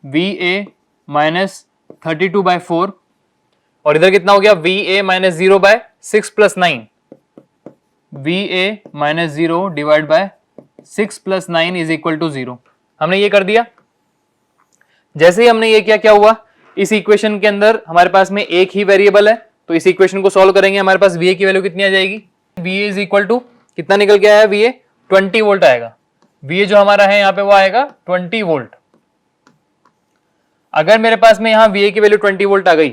VA minus 32/4, और इधर कितना हो गया, VA minus 0/6 plus 9, VA minus 0 divide by 6 plus 9 is equal to 0। हमने ये कर दिया। जैसे ही हमने ये किया, क्या हुआ, इस इक्वेशन के अंदर हमारे पास में एक ही वेरिएबल है, तो इस इक्वेशन को सॉल्व करेंगे, हमारे पास VA की वैल्यू कितनी आ जाएगी, VA इज इक्वल टू कितना निकल के आया, VA 20 वोल्ट आएगा। VA जो हमारा है यहाँ पे वो आएगा 20 वोल्ट। अगर मेरे पास में यहाँ VA की वैल्यू 20 वोल्ट आ गई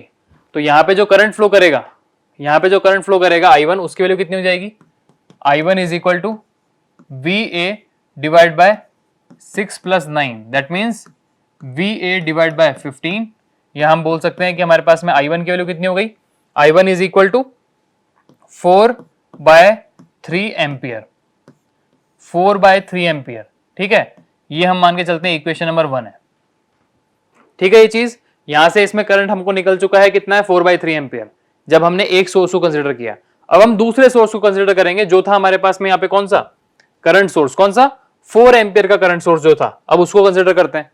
तो यहाँ पे जो करंट फ्लो करेगा, यहाँ पे जो करंट फ्लो करेगा I1, उसकी वैल्यू कितनी हो जाएगी, I1 is equal to VA divide by 6 plus 9, that means VA divide by 15। यह हम बोल सकते हैं कि हमारे पास में I1 की वैल्यू कितनी हो गई, I1 is equal to 4/3 ampere, 4/3 ampere, ठीक है। ये हम मान के चलते हैं इक्वेशन नंबर 1 है, ठीक है। ये चीज यहां से इसमें करंट हमको निकल चुका है, कितना है, 4/3 एम्पियर, जब हमने एक सोर्स को कंसीडर किया। अब हम दूसरे सोर्स को कंसीडर करेंगे, जो था हमारे पास में यहाँ पे कौन सा करंट सोर्स, कौन सा 4 एम्पियर का करंट सोर्स जो था। अब उसको कंसीडर करते हैं,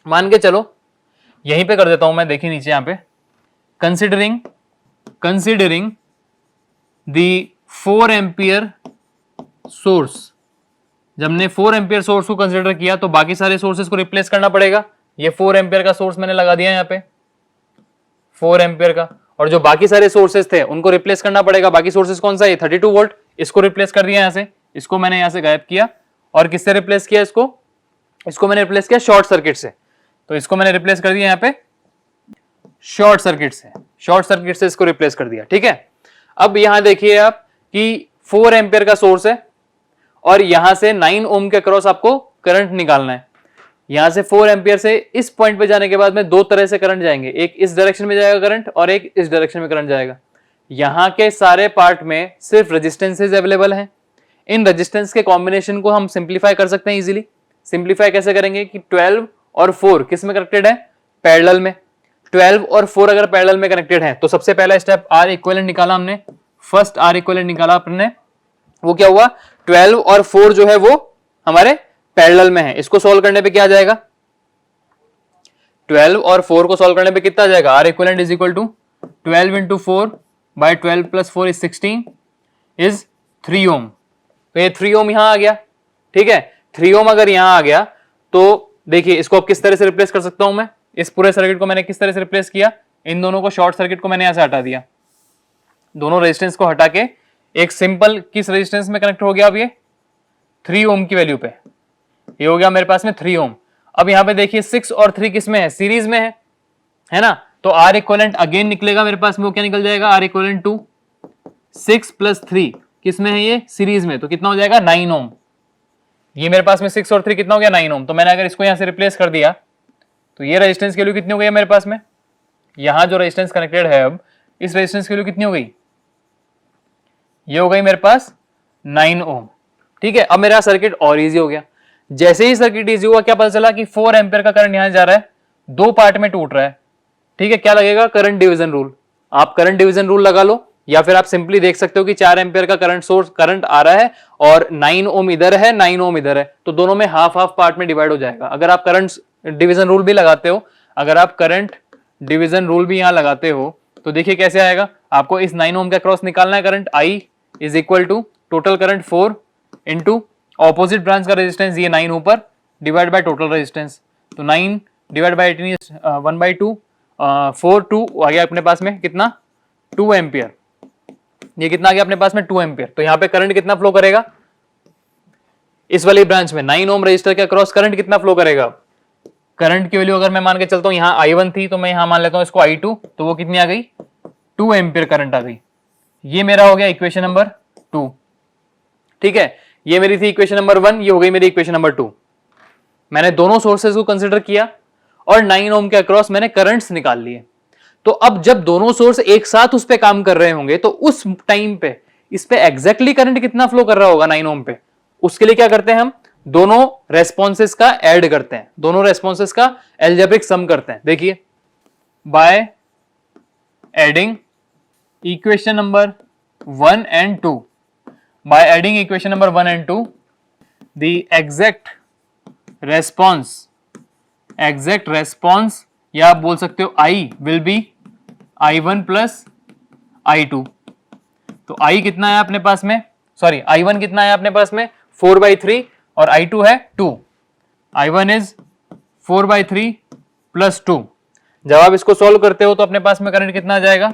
मान के चलो यहीं पे कर देता हूं मैं, देखिए नीचे यहाँ पे कंसीडरिंग दी 4 एम्पियर सोर्स। जब हमने 4 एम्पियर सोर्स को कंसीडर किया तो बाकी सारे सोर्सेस को रिप्लेस करना पड़ेगा। ये 4 एम्पियर का सोर्स मैंने लगा दिया यहाँ पे, 4 एम्पियर का, और जो बाकी सारे सोर्सेस थे उनको रिप्लेस करना पड़ेगा। बाकी सोर्सेस कौन सा है, 32 वोल्ट, इसको रिप्लेस कर दिया यहाँ से, इसको मैंने यहाँ से गायब किया। और किससे रिप्लेस किया, इसको मैंने रिप्लेस किया शॉर्ट सर्किट से। तो इसको मैंने रिप्लेस कर दिया यहाँ पे शॉर्ट सर्किट से इसको रिप्लेस कर दिया, ठीक है। अब यहां देखिए आप कि 4 एम्पियर का सोर्स है और यहां से 9 ओम के अक्रॉस आपको करंट निकालना है। यहां से 4 एम्पियर से इस पॉइंट पे जाने के बाद में दो तरह से करंट जाएंगे, एक इस डायरेक्शन में जाएगा करंट और एक इस डायरेक्शन में करंट जाएगा। यहां के सारे पार्ट में सिर्फ रेजिस्टेंसेज अवेलेबल हैं। इन रेजिस्टेंस के कॉम्बिनेशन को हम सिंप्लीफाई कर सकते हैं इजीली। सिंप्लीफाई कैसे करेंगे कि 12 और 4 किस में कनेक्टेड है, पैरेलल में। 12 और 4 अगर पैरेलल में कनेक्टेड है तो सबसे पहला स्टेप R इक्विवेलेंट निकाला हमने, फर्स्ट R इक्विवेलेंट निकाला अपने, वो क्या हुआ, 12 और 4 जो है वो हमारे पैरेलल में है। इसको सॉल्व करने पे क्या आ जाएगा, 12 और 4 को सॉल्व करने पे कितना आ जाएगा, R equivalent is equal to 12 into 4 by 12 plus 4 is 16 is 3 ohm. तो ये 3 ओम यहां आ गया, ठीक है। 3 ओम अगर यहां आ गया तो देखिए इसको अब किस तरह से रिप्लेस कर सकता हूं मैं, इस पूरे सर्किट को मैंने किस तरह से रिप्लेस किया, इन दोनों को शॉर्ट सर्किट को मैंने यहां से हटा दिया, दोनों रेजिस्टेंस को हटा के एक सिंपल किस रेजिस्टेंस में कनेक्ट हो गया, अब ये 3 ओम की वैल्यू पे, ये हो गया मेरे पास में 3 ओम। अब यहां पे देखिए 6 और 3 किस में है, सीरीज में है ना। तो R इक्विवेलेंट अगेन निकलेगा मेरे पास में, वो क्या निकल जाएगा, R इक्विवेलेंट टू 6 प्लस 3 किस में है, ये सीरीज में, तो कितना हो जाएगा 9 ओम। ये मेरे पास में 6 और 3 कितना हो गया 9 ओम। तो मैंने अगर इसको यहां से रिप्लेस कर दिया तो ये रेजिस्टेंस की वैल्यू कितनी हो गई मेरे पास में, यहां जो रेजिस्टेंस कनेक्टेड है अब इस रेजिस्टेंस की वैल्यू कितनी हो गई, ये हो गई मेरे पास 9 ओम। ठीक है, अब मेरा सर्किट और इजी हो गया। जैसे ही सर्किट इजी हुआ क्या पता चला कि 4 एम्पियर का करंट यहां जा रहा है, दो पार्ट में टूट रहा है। ठीक है, क्या लगेगा, करंट डिवीजन रूल। आप करंट डिवीजन रूल लगा लो, या फिर आप सिंपली देख सकते हो कि 4 एम्पियर का करंट सोर्स करंट आ रहा है और 9 ओम इधर है, 9 ओम इधर है, तो दोनों में हाफ हाफ पार्ट में डिवाइड हो जाएगा। अगर आप करंट डिवीजन रूल भी लगाते हो, अगर आप करंट डिवीजन रूल भी यहां लगाते हो तो देखिए कैसे आएगा। आपको इस 9 ओम के अक्रॉस निकालना है current, I is equal to total current 4 into opposite branch का रेजिस्टेंस ये 9 ऊपर डिवाइड बाय टोटल रेजिस्टेंस। तो 9 डिवाइड बाय 18 1/2, 4 2 आ गया अपने पास में कितना 2 एम्पियर। ये कितना आ गया अपने पास में 2 एम्पियर। तो यहां पे करंट कितना फ्लो करेगा इस वाली ब्रांच में, 9 ओम रजिस्टर के अक्रॉस करंट कितना फ्लो करेगा। करंट की वैल्यू अगर मैं मान के चलता हूं यहां I1 थी तो मैं यहां मान लेता हूं इसको I2, तो वो कितनी आ गई 2 एम्पियर करंट आ गई। ये मेरा हो गया इक्वेशन नंबर 2। ठीक है, ये मेरी थी इक्वेशन नंबर 1, ये हो गई मेरी इक्वेशन नंबर 2। मैंने दोनों सोर्सेज को कंसिडर किया और 9 ओम के अक्रॉस मैंने करंट्स निकाल लिए। तो अब जब दोनों सोर्स एक साथ उस पे काम कर रहे होंगे तो उस टाइम पे इस पे एग्जैक्टली करंट कितना फ्लो कर रहा होगा 9 ओम पे, उसके लिए क्या करते हैं हम दोनों रेस्पॉन्सेस का ऐड करते हैं, दोनों रेस्पॉन्सेस का एल्जेब्रिक सम करते हैं। देखिए by adding equation number 1 and 2, by adding equation number 1 and 2 the exact response या आप बोल सकते हो I will be I1 plus I2। तो I कितना है अपने पास में, सॉरी I1 कितना है अपने पास में 4/3 और I2 है 2। I1 is 4/3 plus 2। जब आप इसको सॉल्व करते हो तो अपने पास में करंट कितना आ जाएगा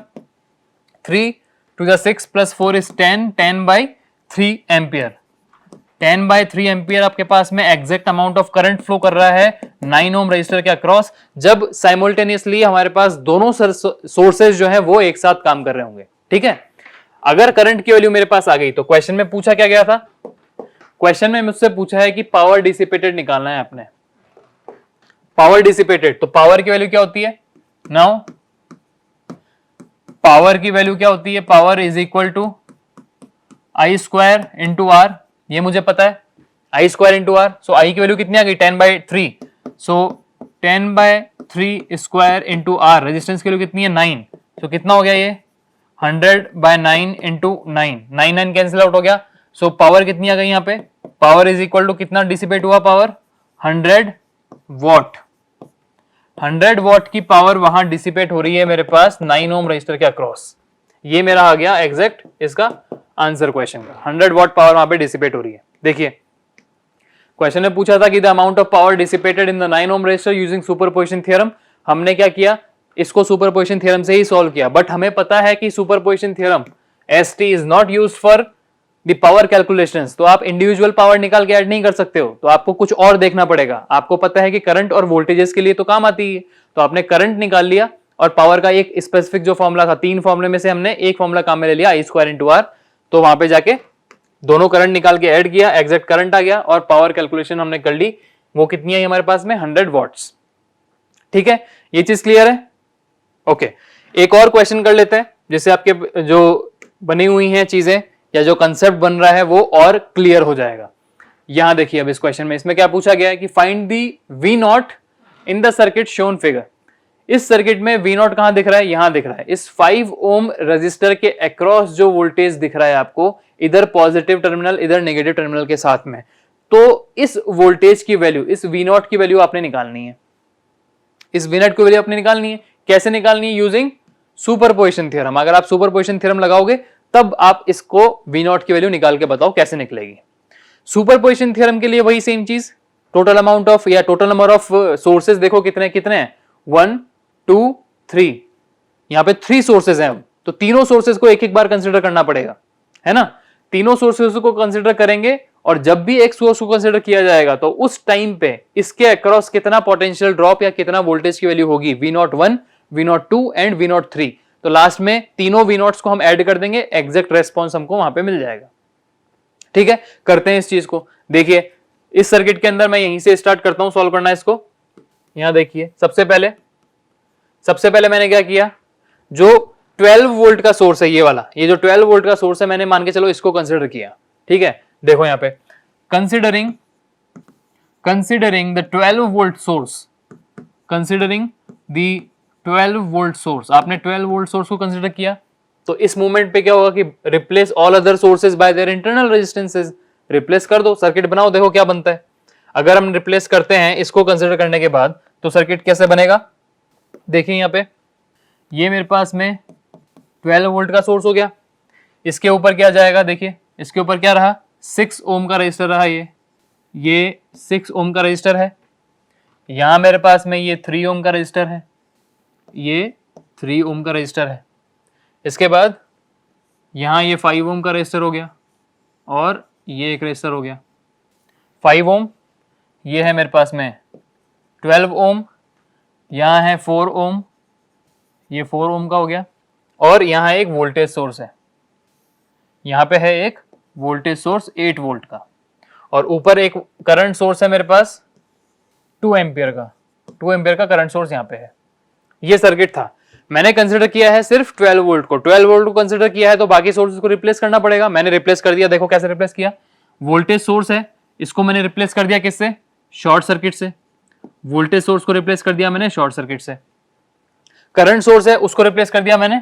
3 to the 6 plus 4 is 10/3 ampere. 10/3 ampere आपके पास में exact amount of current flow कर रहा है 9 ओम रजिस्टर के अक्रॉस, जब साइमल्टेनियसली हमारे पास दोनों सोर्सेज जो है वो एक साथ काम कर रहे होंगे। ठीक है, अगर करंट की वैल्यू मेरे पास आ गई तो क्वेश्चन में पूछा क्या गया था, क्वेश्चन में मुझसे पूछा है कि पावर डिसिपेटेड निकालना है आपने। पावर डिसिपेटेड, तो पावर की वैल्यू क्या होती है, नाउ पावर की वैल्यू क्या होती है, power is equal to I square into R, ये मुझे पता है I square into R. So I की वैल्यू कितनी आ गई 10/3, so 10/3 square into R, resistance की वैल्यू कितनी है 9, तो कितना हो गया ये 100/9 इंटू 9, 9 कैंसिल आउट हो गया। सो पावर कितनी आ गई यहाँ पे, पावर इज इक्वल टू कितना डिसिपेट हुआ पावर 100 वॉट। 100 वॉट की पावर वहां डिसिपेट हो रही है मेरे पास 9 ओम रजिस्टर के अक्रॉस। ये मेरा आ गया एग्जैक्ट इसका आंसर क्वेश्चन का, 100 वॉट पावर वहां पे डिसिपेट हो रही है। देखिए क्वेश्चन में पूछा था कि the amount of power dissipated in the 9 ohm resistor using superposition theorem. हमने क्या किया, इसको सुपरपोजिशन थ्योरम से ही सॉल्व किया, बट हमें पता है कि superposition theorem ST is not used for the power calculations. तो आप इंडिविजुअल पावर निकाल के ऐड नहीं कर सकते हो, तो आपको कुछ और देखना पड़ेगा। आपको पता है कि करंट और वोल्टेजेस के लिए तो काम आती है, तो आपने करंट निकाल लिया और पावर का एक स्पेसिफिक जो फॉर्मूला था, 3 फॉर्मूले में से हमने एक फॉर्मूला काम में ले लिया आई स्क्वायर इंटू आर। तो वहां पे जाके दोनों करंट निकाल के ऐड किया, एग्जैक्ट करंट आ गया और पावर कैलकुलेशन हमने कर ली, वो कितनी है हमारे पास में 100 वॉट्स। ठीक है, ये चीज क्लियर है। ओके, एक और क्वेश्चन कर लेते हैं जिससे आपके जो बनी हुई हैं चीजें या जो कंसेप्ट बन रहा है वो और क्लियर हो जाएगा। यहां देखिए अब इस क्वेश्चन में इसमें क्या पूछा गया है कि find the V naught in the circuit shown figure. इस सर्किट में वी नॉट कहां दिख रहा है, यहां दिख रहा है। इस 5 ओम रजिस्टर के अक्रॉस जो वोल्टेज दिख रहा है आपको, इधर पॉजिटिव टर्मिनल इधर नेगेटिव टर्मिनल के साथ में, तो इस वोल्टेज की वैल्यू, इस वी नॉट की वैल्यू आपने निकालनी है। इस वी नॉट की वैल्यू आपने निकालनी है, कैसे निकालनी है, यूजिंग सुपरपोजिशन थ्योरम। अगर आप सुपरपोजिशन थ्योरम लगाओगे तब आप इसको वी नॉट की वैल्यू निकाल के बताओ कैसे निकलेगी। सुपरपोजिशन थ्योरम के लिए वही सेम चीज, टोटल अमाउंट ऑफ या टोटल नंबर ऑफ सोर्सेज देखो कितने कितने हैं, 1 2 3, यहां पे 3 सोर्सेज हैं। तो तीनों सोर्सेज को एक एक बार कंसिडर करना पड़ेगा, है ना। तीनों सोर्सेज को कंसिडर करेंगे और जब भी एक सोर्स को कंसिडर किया जाएगा तो उस टाइम पे इसके अक्रॉस कितना पोटेंशियल ड्रॉप या कितना वोल्टेज की वैल्यू होगी, V01 V02 एंड V03। तो लास्ट में तीनों वी नॉट्स को हम ऐड कर देंगे, एग्जैक्ट रेस्पॉन्स हमको वहां पे मिल जाएगा। ठीक है, करते हैं इस चीज को। देखिए इस सर्किट के अंदर मैं यहीं से स्टार्ट करता हूं सॉल्व करना इसको। यहां देखिए सबसे पहले मैंने क्या किया, जो 12 वोल्ट का सोर्स है ये वाला, ये जो 12 वोल्ट का सोर्स है मैंने मान के चलो इसको कंसिडर किया। ठीक है, देखो यहां पे considering the 12 volt source, considering the 12 volt source, आपने 12 वोल्ट सोर्स को कंसिडर किया तो इस मूवमेंट पे क्या होगा कि replace all other sources bye their internal resistances, replace कर दो, सर्किट बनाओ, देखो क्या बनता है। अगर हम रिप्लेस करते हैं इसको कंसिडर करने के बाद तो सर्किट कैसे बनेगा, देखिए यहां पे ये मेरे पास में 12 वोल्ट का सोर्स हो गया, इसके ऊपर क्या जाएगा, देखिए इसके ऊपर क्या रहा, 6 ओम का रजिस्टर रहा, ये 6 ओम का रजिस्टर है। यहां मेरे पास में ये 3 ओम का रजिस्टर है, ये 3 ओम का रजिस्टर है। इसके बाद यहां ये 5 ओम का रजिस्टर हो गया और ये एक रजिस्टर हो गया 5 ओम, ये है मेरे पास में 12 ओम, यहां है 4 ओम, ये 4 ओम का हो गया, और यहां एक वोल्टेज सोर्स है, यहां पे है एक वोल्टेज सोर्स 8 वोल्ट का, और ऊपर एक करंट सोर्स है मेरे पास 2 एम्पियर का करंट सोर्स यहां पे है। ये सर्किट था, मैंने कंसिडर किया है सिर्फ 12 वोल्ट को, 12 वोल्ट को कंसिडर किया है तो बाकी सोर्सेज को रिप्लेस करना पड़ेगा। मैंने रिप्लेस कर दिया, देखो कैसे रिप्लेस किया, वोल्टेज सोर्स है इसको मैंने रिप्लेस कर दिया किससे, शॉर्ट सर्किट से, वोल्टेज सोर्स को रिप्लेस कर दिया मैंने शॉर्ट सर्किट से, करंट सोर्स है उसको रिप्लेस कर दिया मैंने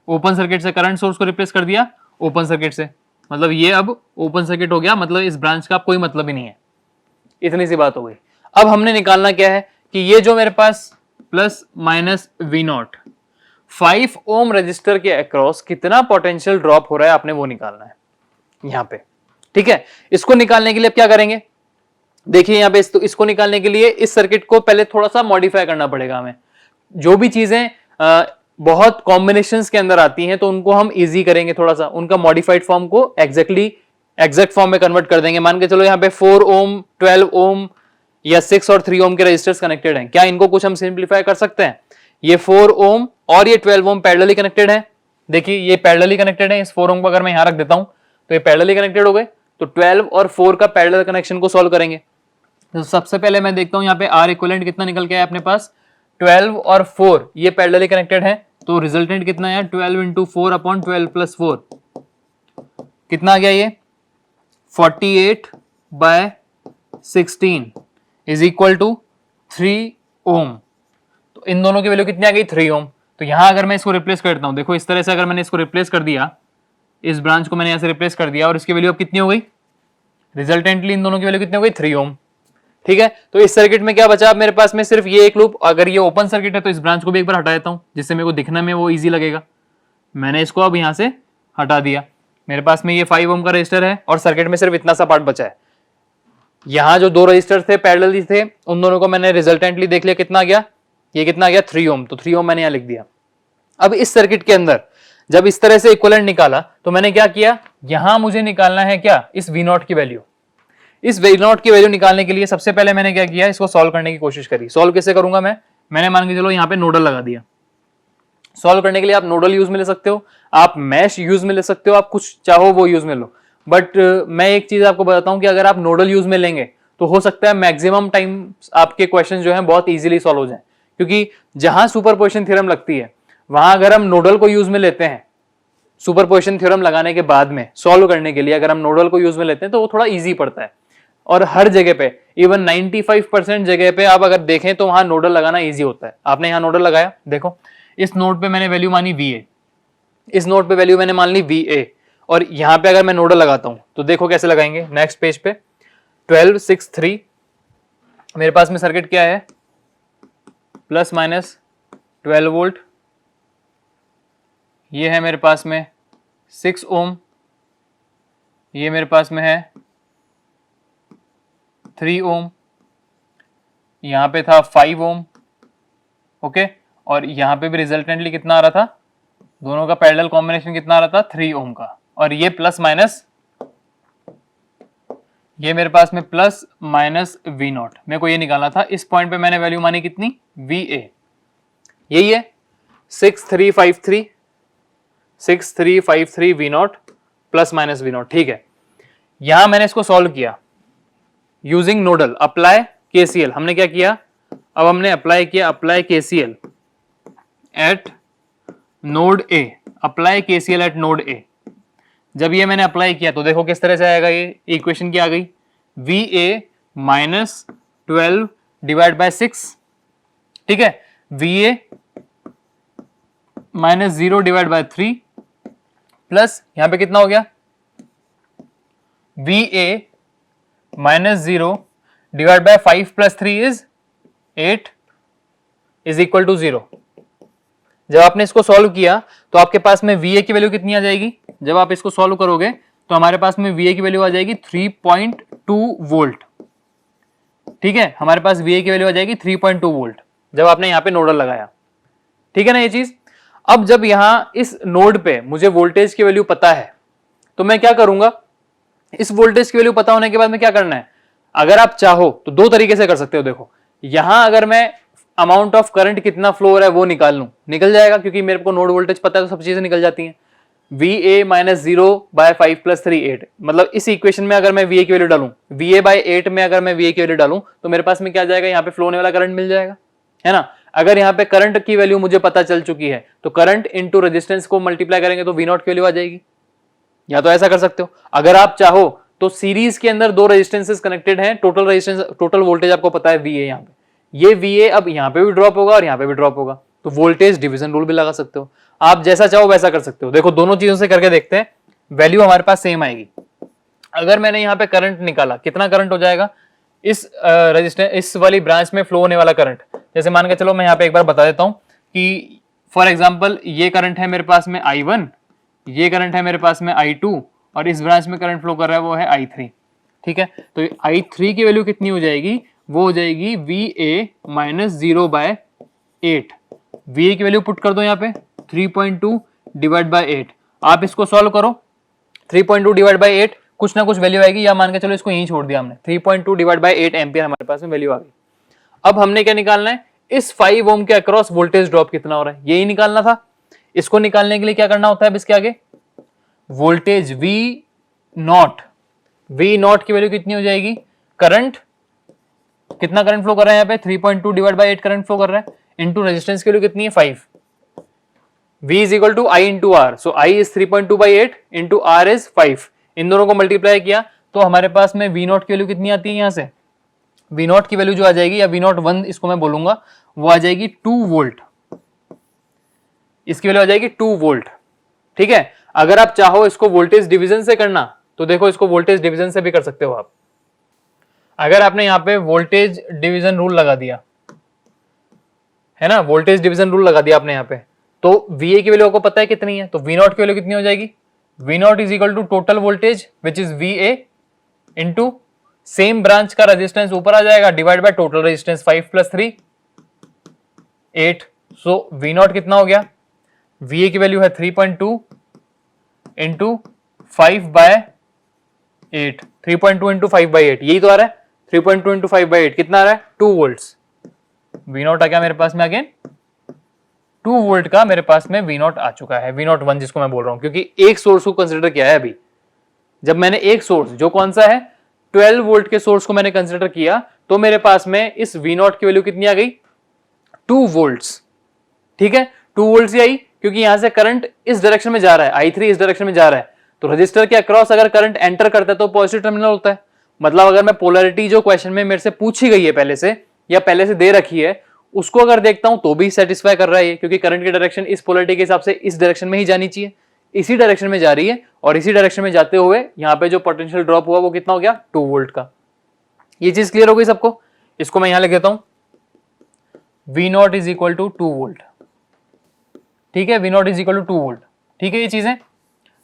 ओपन सर्किट से, करंट सोर्स को रिप्लेस कर दिया ओपन सर्किट से, मतलब ये अब ओपन सर्किट हो गया, मतलब इस ब्रांच का कोई मतलब ही नहीं है। इतनी सी बात हो गई। अब हमने निकालना क्या है कि ये जो मेरे पास plus minus V naught 5 ohm resistor के अक्रॉस कितना पोटेंशियल ड्रॉप हो रहा है आपने वो निकालना है यहां पे। ठीक है, इसको निकालने के लिए अब क्या करेंगे, देखिए यहां पे इसको निकालने के लिए इस सर्किट को पहले थोड़ा सा मॉडिफाई करना पड़ेगा हमें। जो भी चीजें बहुत कॉम्बिनेशंस के अंदर आती हैं तो उनको हम इजी करेंगे, थोड़ा सा उनका मॉडिफाइड फॉर्म को एग्जैक्ट फॉर्म में कन्वर्ट कर देंगे। मान के चलो यहाँ पे 4 ओम 12 ओम या 6 और 3 ओम के रजिस्टर्स कनेक्टेड हैं, क्या इनको कुछ हम सिंप्लीफाई कर सकते हैं, ये 4 ओम और ये 12 ओम पैरेलली कनेक्टेड है, देखिए ये पैरेलली कनेक्टेड है, इस 4 ओम को अगर मैं यहां रख देता हूं तो ये पैरेलली कनेक्टेड हो गए, तो 12 और 4 का पैरेलल कनेक्शन को सॉल्व करेंगे। तो सबसे पहले मैं देखता हूं यहाँ पे आर इक्विवेलेंट कितना निकल के आया अपने पास, 12 और 4 ये पैरेलली कनेक्टेड है, तो रिजल्टेंट कितना है 12 इंटू 4 अपॉन 12 प्लस 4 कितना आ गया, ये 48/16 इज इक्वल टू 3 ओम। तो इन दोनों की वैल्यू कितनी आ गई 3 ओम। तो यहां अगर मैं इसको रिप्लेस करता हूं, देखो इस तरह से अगर मैंने इसको रिप्लेस कर दिया, इस ब्रांच को मैंने यहां से रिप्लेस कर दिया और इसकी वैल्यू अब कितनी हो गई, रिजल्टेंटली इन दोनों की वैल्यू कितनी हो गई 3 ओम। ठीक है, तो इस सर्किट में क्या बचा अब मेरे पास में सिर्फ ये एक लूप, अगर ये ओपन सर्किट है तो इस ब्रांच को भी एक बार हटा देता हूं जिससे मेरे को दिखने में वो इजी लगेगा। मैंने इसको अब यहां से हटा दिया, मेरे पास में ये 5 ओम का रजिस्टर है और सर्किट में सिर्फ इतना सा पार्ट बचा है। यहां जो दो रजिस्टर थे पैरेलली थे उन दोनों को मैंने रिजल्टेंटली देख लिया, कितना गया, ये कितना गया 3 ओम, तो 3 ओम मैंने यहां लिख दिया। अब इस सर्किट के अंदर जब इस तरह से इक्विवेलेंट निकाला तो मैंने क्या किया, यहां मुझे निकालना है क्या, इस V नॉट की वैल्यू। इस V नॉट की वैल्यू निकालने के लिए सबसे पहले मैंने क्या किया, इसको सॉल्व करने की कोशिश करी। सॉल्व कैसे करूंगा मैंने मान के चलो यहां पे नोडल लगा दिया। सॉल्व करने के लिए आप नोडल यूज में ले सकते हो, आप मैश यूज में ले सकते हो, आप कुछ चाहो वो यूज में लो, बट मैं एक चीज आपको बताता हूं कि अगर आप नोडल यूज में लेंगे तो हो सकता है मैक्सिमम टाइम आपके क्वेश्चन जो है बहुत इजीली सॉल्व हो जाए, क्योंकि जहां सुपरपोजिशन थ्योरम लगती है वहां अगर हम नोडल को यूज में लेते हैं, सुपरपोजिशन थ्योरम लगाने के बाद में सॉल्व करने के लिए अगर हम नोडल को यूज में लेते हैं तो वो थोड़ा इजी पड़ता है। और हर जगह पे इवन 95% जगह पे आप अगर देखें तो वहां नोडल लगाना इजी होता है। आपने यहां नोडल लगाया, देखो इस नोड पे मैंने वैल्यू मानी VA, इस नोड पे वैल्यू मैंने मान ली VA, और यहां पे अगर मैं नोडल लगाता हूं तो देखो कैसे लगाएंगे। नेक्स्ट पेज पे 12 6 3 मेरे पास में सर्किट क्या है, प्लस माइनस 12 वोल्ट, ये है मेरे पास में 6 ओम, ये मेरे पास में है 3 ओम, यहां पे था 5 ओम, ओके, और यहां पे भी रिजल्टेंटली कितना आ रहा था, दोनों का पैरेलल कॉम्बिनेशन कितना आ रहा था 3 ओम का, और ये प्लस माइनस, ये मेरे पास में प्लस माइनस V नॉट, मेरे को ये निकालना था। इस पॉइंट पे मैंने वैल्यू मानी कितनी VA, यही है 6353 V not plus minus V not. ठीक है, यहां मैंने इसको सॉल्व किया, यूजिंग नोडल अप्लाई केसीएल, हमने क्या किया, अब हमने अप्लाई किया, apply KCL eight node A, apply KCL eight node A. जब ये मैंने अप्लाई किया तो देखो किस तरह से आएगा, ये इक्वेशन क्या आ गई, V A minus 12 divide by 6, ठीक है, V A minus 0 divide by 3 plus यहां पे कितना हो गया, V A minus 0 divide by 5 plus 3 is 8 is equal to 0। जब आपने इसको सॉल्व किया तो आपके पास में वी ए की वैल्यू कितनी आ जाएगी, जब आप इसको सॉल्व करोगे तो हमारे पास में वी ए की वैल्यू आ जाएगी 3.2 वोल्ट, ठीक है, हमारे पास वी ए की वैल्यू आ जाएगी 3.2 वोल्ट जब आपने यहां पे नोडल लगाया, ठीक है ना ये चीज। अब जब यहां इस नोड पे मुझे वोल्टेज की वैल्यू पता है तो मैं क्या करूंगा, इस वोल्टेज की वैल्यू पता होने के बाद में क्या करना है, अगर आप चाहो तो दो तरीके से कर सकते हो। देखो यहां अगर मैं अमाउंट ऑफ करंट कितना फ्लो हो रहा है वो निकाल लूं, निकल जाएगा क्योंकि मेरे को नोड वोल्टेज पता है तो सब चीजें निकल जाती हैं। V A minus 0 by 5 plus 3 8, मतलब इस इक्वेशन में अगर मैं वी ए की वैल्यू डालूं, वी ए बाय 8 में अगर मैं वी ए की वैल्यू डालूं तो मेरे पास में क्या जाएगा, यहाँ पे फ्लो होने वाला करंट मिल जाएगा, है ना। अगर यहाँ पे करंट की वैल्यू मुझे पता चल चुकी है तो करंट इंटू रेजिस्टेंस को मल्टीप्लाई करेंगे तो वी नॉट की वैल्यू आ जाएगी, या तो ऐसा कर सकते हो। अगर आप चाहो तो सीरीज के अंदर दो रेजिस्टेंसेस कनेक्टेड हैं, टोटल रेजिस्टेंस टोटल वोल्टेज आपको पता है वी ए, यहाँ पे ये वी ए अब यहाँ पे भी ड्रॉप होगा और यहाँ पे भी ड्रॉप होगा, तो वोल्टेज डिवीजन रूल भी लगा सकते हो, आप जैसा चाहो वैसा कर सकते हो। देखो दोनों चीजों से करके देखते हैं, वैल्यू हमारे पास सेम आएगी। अगर मैंने यहाँ पे करंट निकाला, कितना करंट हो जाएगा, इस रेजिस्टेंस इस वाली ब्रांच में फ्लो होने वाला करंट, जैसे मान के चलो मैं यहाँ पे एक बार बता देता हूँ कि फॉर एग्जाम्पल ये करंट है मेरे पास में I1, ये करंट है मेरे पास में I2 और इस ब्रांच में करंट फ्लो कर रहा है वो है I3, ठीक है। तो I3 की वैल्यू कितनी हो जाएगी, वो हो जाएगी V A minus 0 by 8, V A की वैल्यू पुट कर दो यहाँ पे 3.2 डिवाइड बाय 8, आप इसको सॉल्व करो, 3.2 डिवाइड बाय 8 कुछ ना कुछ वैल्यू आएगी, या मान के चलो इसको यहीं छोड़ दिया हमने, 3.2 डिवाइड बाय 8 एम्पियर हमारे पास में वैल्यू आ गई। अब हमने क्या निकालना है, इस 5 ओम के अक्रॉस वोल्टेज ड्रॉप कितना हो रहा है यही निकालना था। इसको निकालने के लिए क्या करना होता है, अब इसके आगे वोल्टेज वी नॉट की वैल्यू कितनी हो जाएगी, करंट कितना करंट फ्लो कर रहा है यहाँ पे 3.2 डिवाइड बाय 8 करंट फ्लो कर रहा है, इंटू रेजिस्टेंस की वैल्यू कितनी है 5, V is equal to I into R, so I is 3.2 by 8 into R is 5, इन दोनों को मल्टीप्लाई किया तो हमारे पास में V नॉट की वैल्यू कितनी आती है, यहां से V नॉट की वैल्यू जो आ जाएगी, या V नॉट 1 इसको मैं बोलूंगा, वो आ जाएगी 2 वोल्ट, इसकी वैल्यू आ जाएगी 2 वोल्ट, ठीक है। अगर आप चाहो इसको वोल्टेज डिवीजन से करना तो देखो इसको वोल्टेज डिवीजन से भी कर सकते हो आप। अगर आपने यहाँ पे वोल्टेज डिवीजन रूल लगा दिया है ना, वोल्टेज डिवीजन रूल लगा दिया आपने यहाँ पे, तो VA की वैल्यू आपको पता है कितनी है, तो V नॉट की वैल्यू कितनी हो जाएगी, V not is equal to total voltage which is VA into same branch का रेजिस्टेंस ऊपर आ जाएगा divide by total resistance 5 plus 3 8, so V naught कितना हो गया, VA की वैल्यू है 3.2 इंटू 5 बाय 8, 3.2 इंटू 5 बाई 8 यही तो आ रहा है, 3.2 इंटू 5 बाई 8 कितना आ रहा है 2 वोल्ट्स, V नॉट आ गया मेरे पास में अगेन 2 वोल्ट का मेरे पास में V नॉट आ चुका है, V नॉट 1 जिसको मैं बोल रहा हूं, क्योंकि एक सोर्स को कंसिडर किया है अभी। जब मैंने एक सोर्स जो कौन सा है 12 वोल्ट के सोर्स को मैंने कंसिडर किया तो मेरे पास में इस V नॉट की वैल्यू कितनी आ गई 2 वोल्ट्स, ठीक है, 2 वोल्ट्स ही आई क्योंकि यहां से करंट इस डायरेक्शन में जा रहा है, I3 इस डायरेक्शन में जा रहा है, तो रजिस्टर के अक्रॉस अगर करंट एंटर करता है तो पॉजिटिव टर्मिनल होता है। मतलब अगर मैं पोलैरिटी जो क्वेश्चन में मेरे से पूछी गई है पहले से या पहले से दे रखी है उसको अगर देखता हूं तो भी सेटिस्फाई कर रहा है, क्योंकि करंट की डायरेक्शन इस पोलैरिटी के हिसाब से इस डायरेक्शन में ही जानी चाहिए, इसी डायरेक्शन में जा रही है, और इसी डायरेक्शन में जाते हुए यहाँ पे जो पोटेंशियल ड्रॉप हुआ वो कितना हो गया 2 वोल्ट का। ये चीज क्लियर हो गई सबको, इसको मैं यहां लिख देता हूं, V not is equal to 2 volt, ठीक है, V not is equal to 2 volt, ठीक है ये चीजें।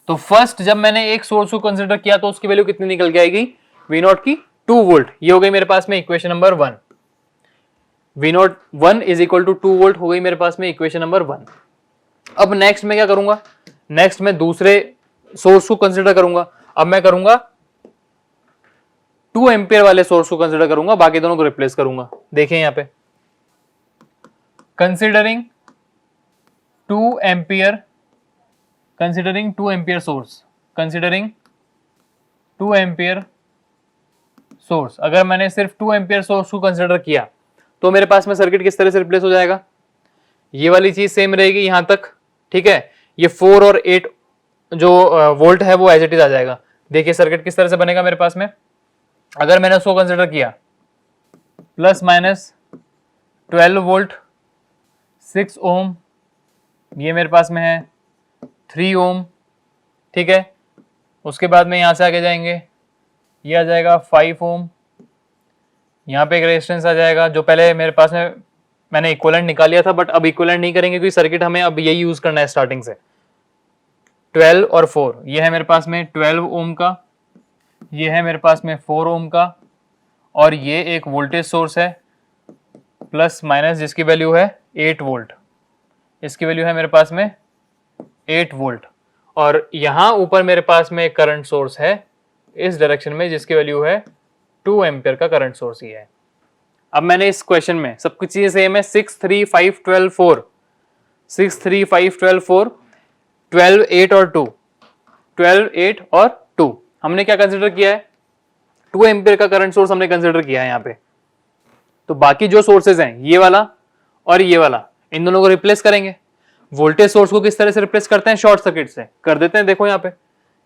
तो फर्स्ट जब मैंने एक सोर्स को कंसिडर किया तो उसकी वैल्यू कितनी निकल के आएगी V नॉट की 2 वोल्ट, ये हो गई मेरे पास में equation number 1, V not 1 is equal to 2 volt हो गई मेरे पास में इक्वेशन नंबर 1। अब नेक्स्ट मैं क्या करूंगा, नेक्स्ट मैं दूसरे सोर्स को कंसिडर करूंगा, अब मैं करूंगा 2 एम्पियर वाले सोर्स को कंसिडर करूंगा, बाकी दोनों को रिप्लेस करूंगा। देखिए यहां पे considering 2 ampere, considering 2 ampere source source, अगर मैंने सिर्फ 2 एम्पियर सोर्स को कंसिडर किया तो मेरे पास में सर्किट किस तरह से रिप्लेस हो जाएगा, ये वाली चीज सेम रहेगी यहां तक, ठीक है, ये 4 और 8 जो वोल्ट है वो एज इट इज आ जाएगा। देखिए सर्किट किस तरह से बनेगा मेरे पास में, अगर मैंने उसको कंसिडर किया प्लस माइनस 12 वोल्ट, 6 ओम, ये मेरे पास में है 3 ओम, ठीक है, उसके बाद में यहां से आगे जाएंगे, ये आ जाएगा 5 ओम, यहाँ पे एक रेजिस्टेंस आ जाएगा जो पहले मेरे पास में मैंने इक्विवेलेंट निकाल लिया था, बट अब इक्विवेलेंट नहीं करेंगे क्योंकि सर्किट हमें अब यही यूज करना है स्टार्टिंग से। 12 और 4, ये है मेरे पास में 12 ओम का, ये है मेरे पास में 4 ओम का, और ये एक वोल्टेज सोर्स है प्लस माइनस जिसकी वैल्यू है 8 वोल्ट, इसकी वैल्यू है मेरे पास में 8 वोल्ट, और यहाँ ऊपर मेरे पास में एक करंट सोर्स है इस डायरेक्शन में जिसकी वैल्यू है 2 एम्पियर का करंट सोर्स ही है। अब मैंने इस क्वेश्चन में सब कुछ चीजें सेम है, 6, 3, 5, 12, 4, 6, 3, 5, 12, 4, 12, 8 और 2, 12, 8 और 2, हमने क्या कंसिडर किया है, 2 एम्पियर का करंट सोर्स हमने कंसिडर किया है यहाँ पे। तो बाकी जो सोर्सेज हैं ये वाला और ये वाला, इन दोनों को रिप्लेस करेंगे। वोल्टेज सोर्स को किस तरह से रिप्लेस करते हैं, शॉर्ट सर्किट से कर देते हैं। देखो यहाँ पे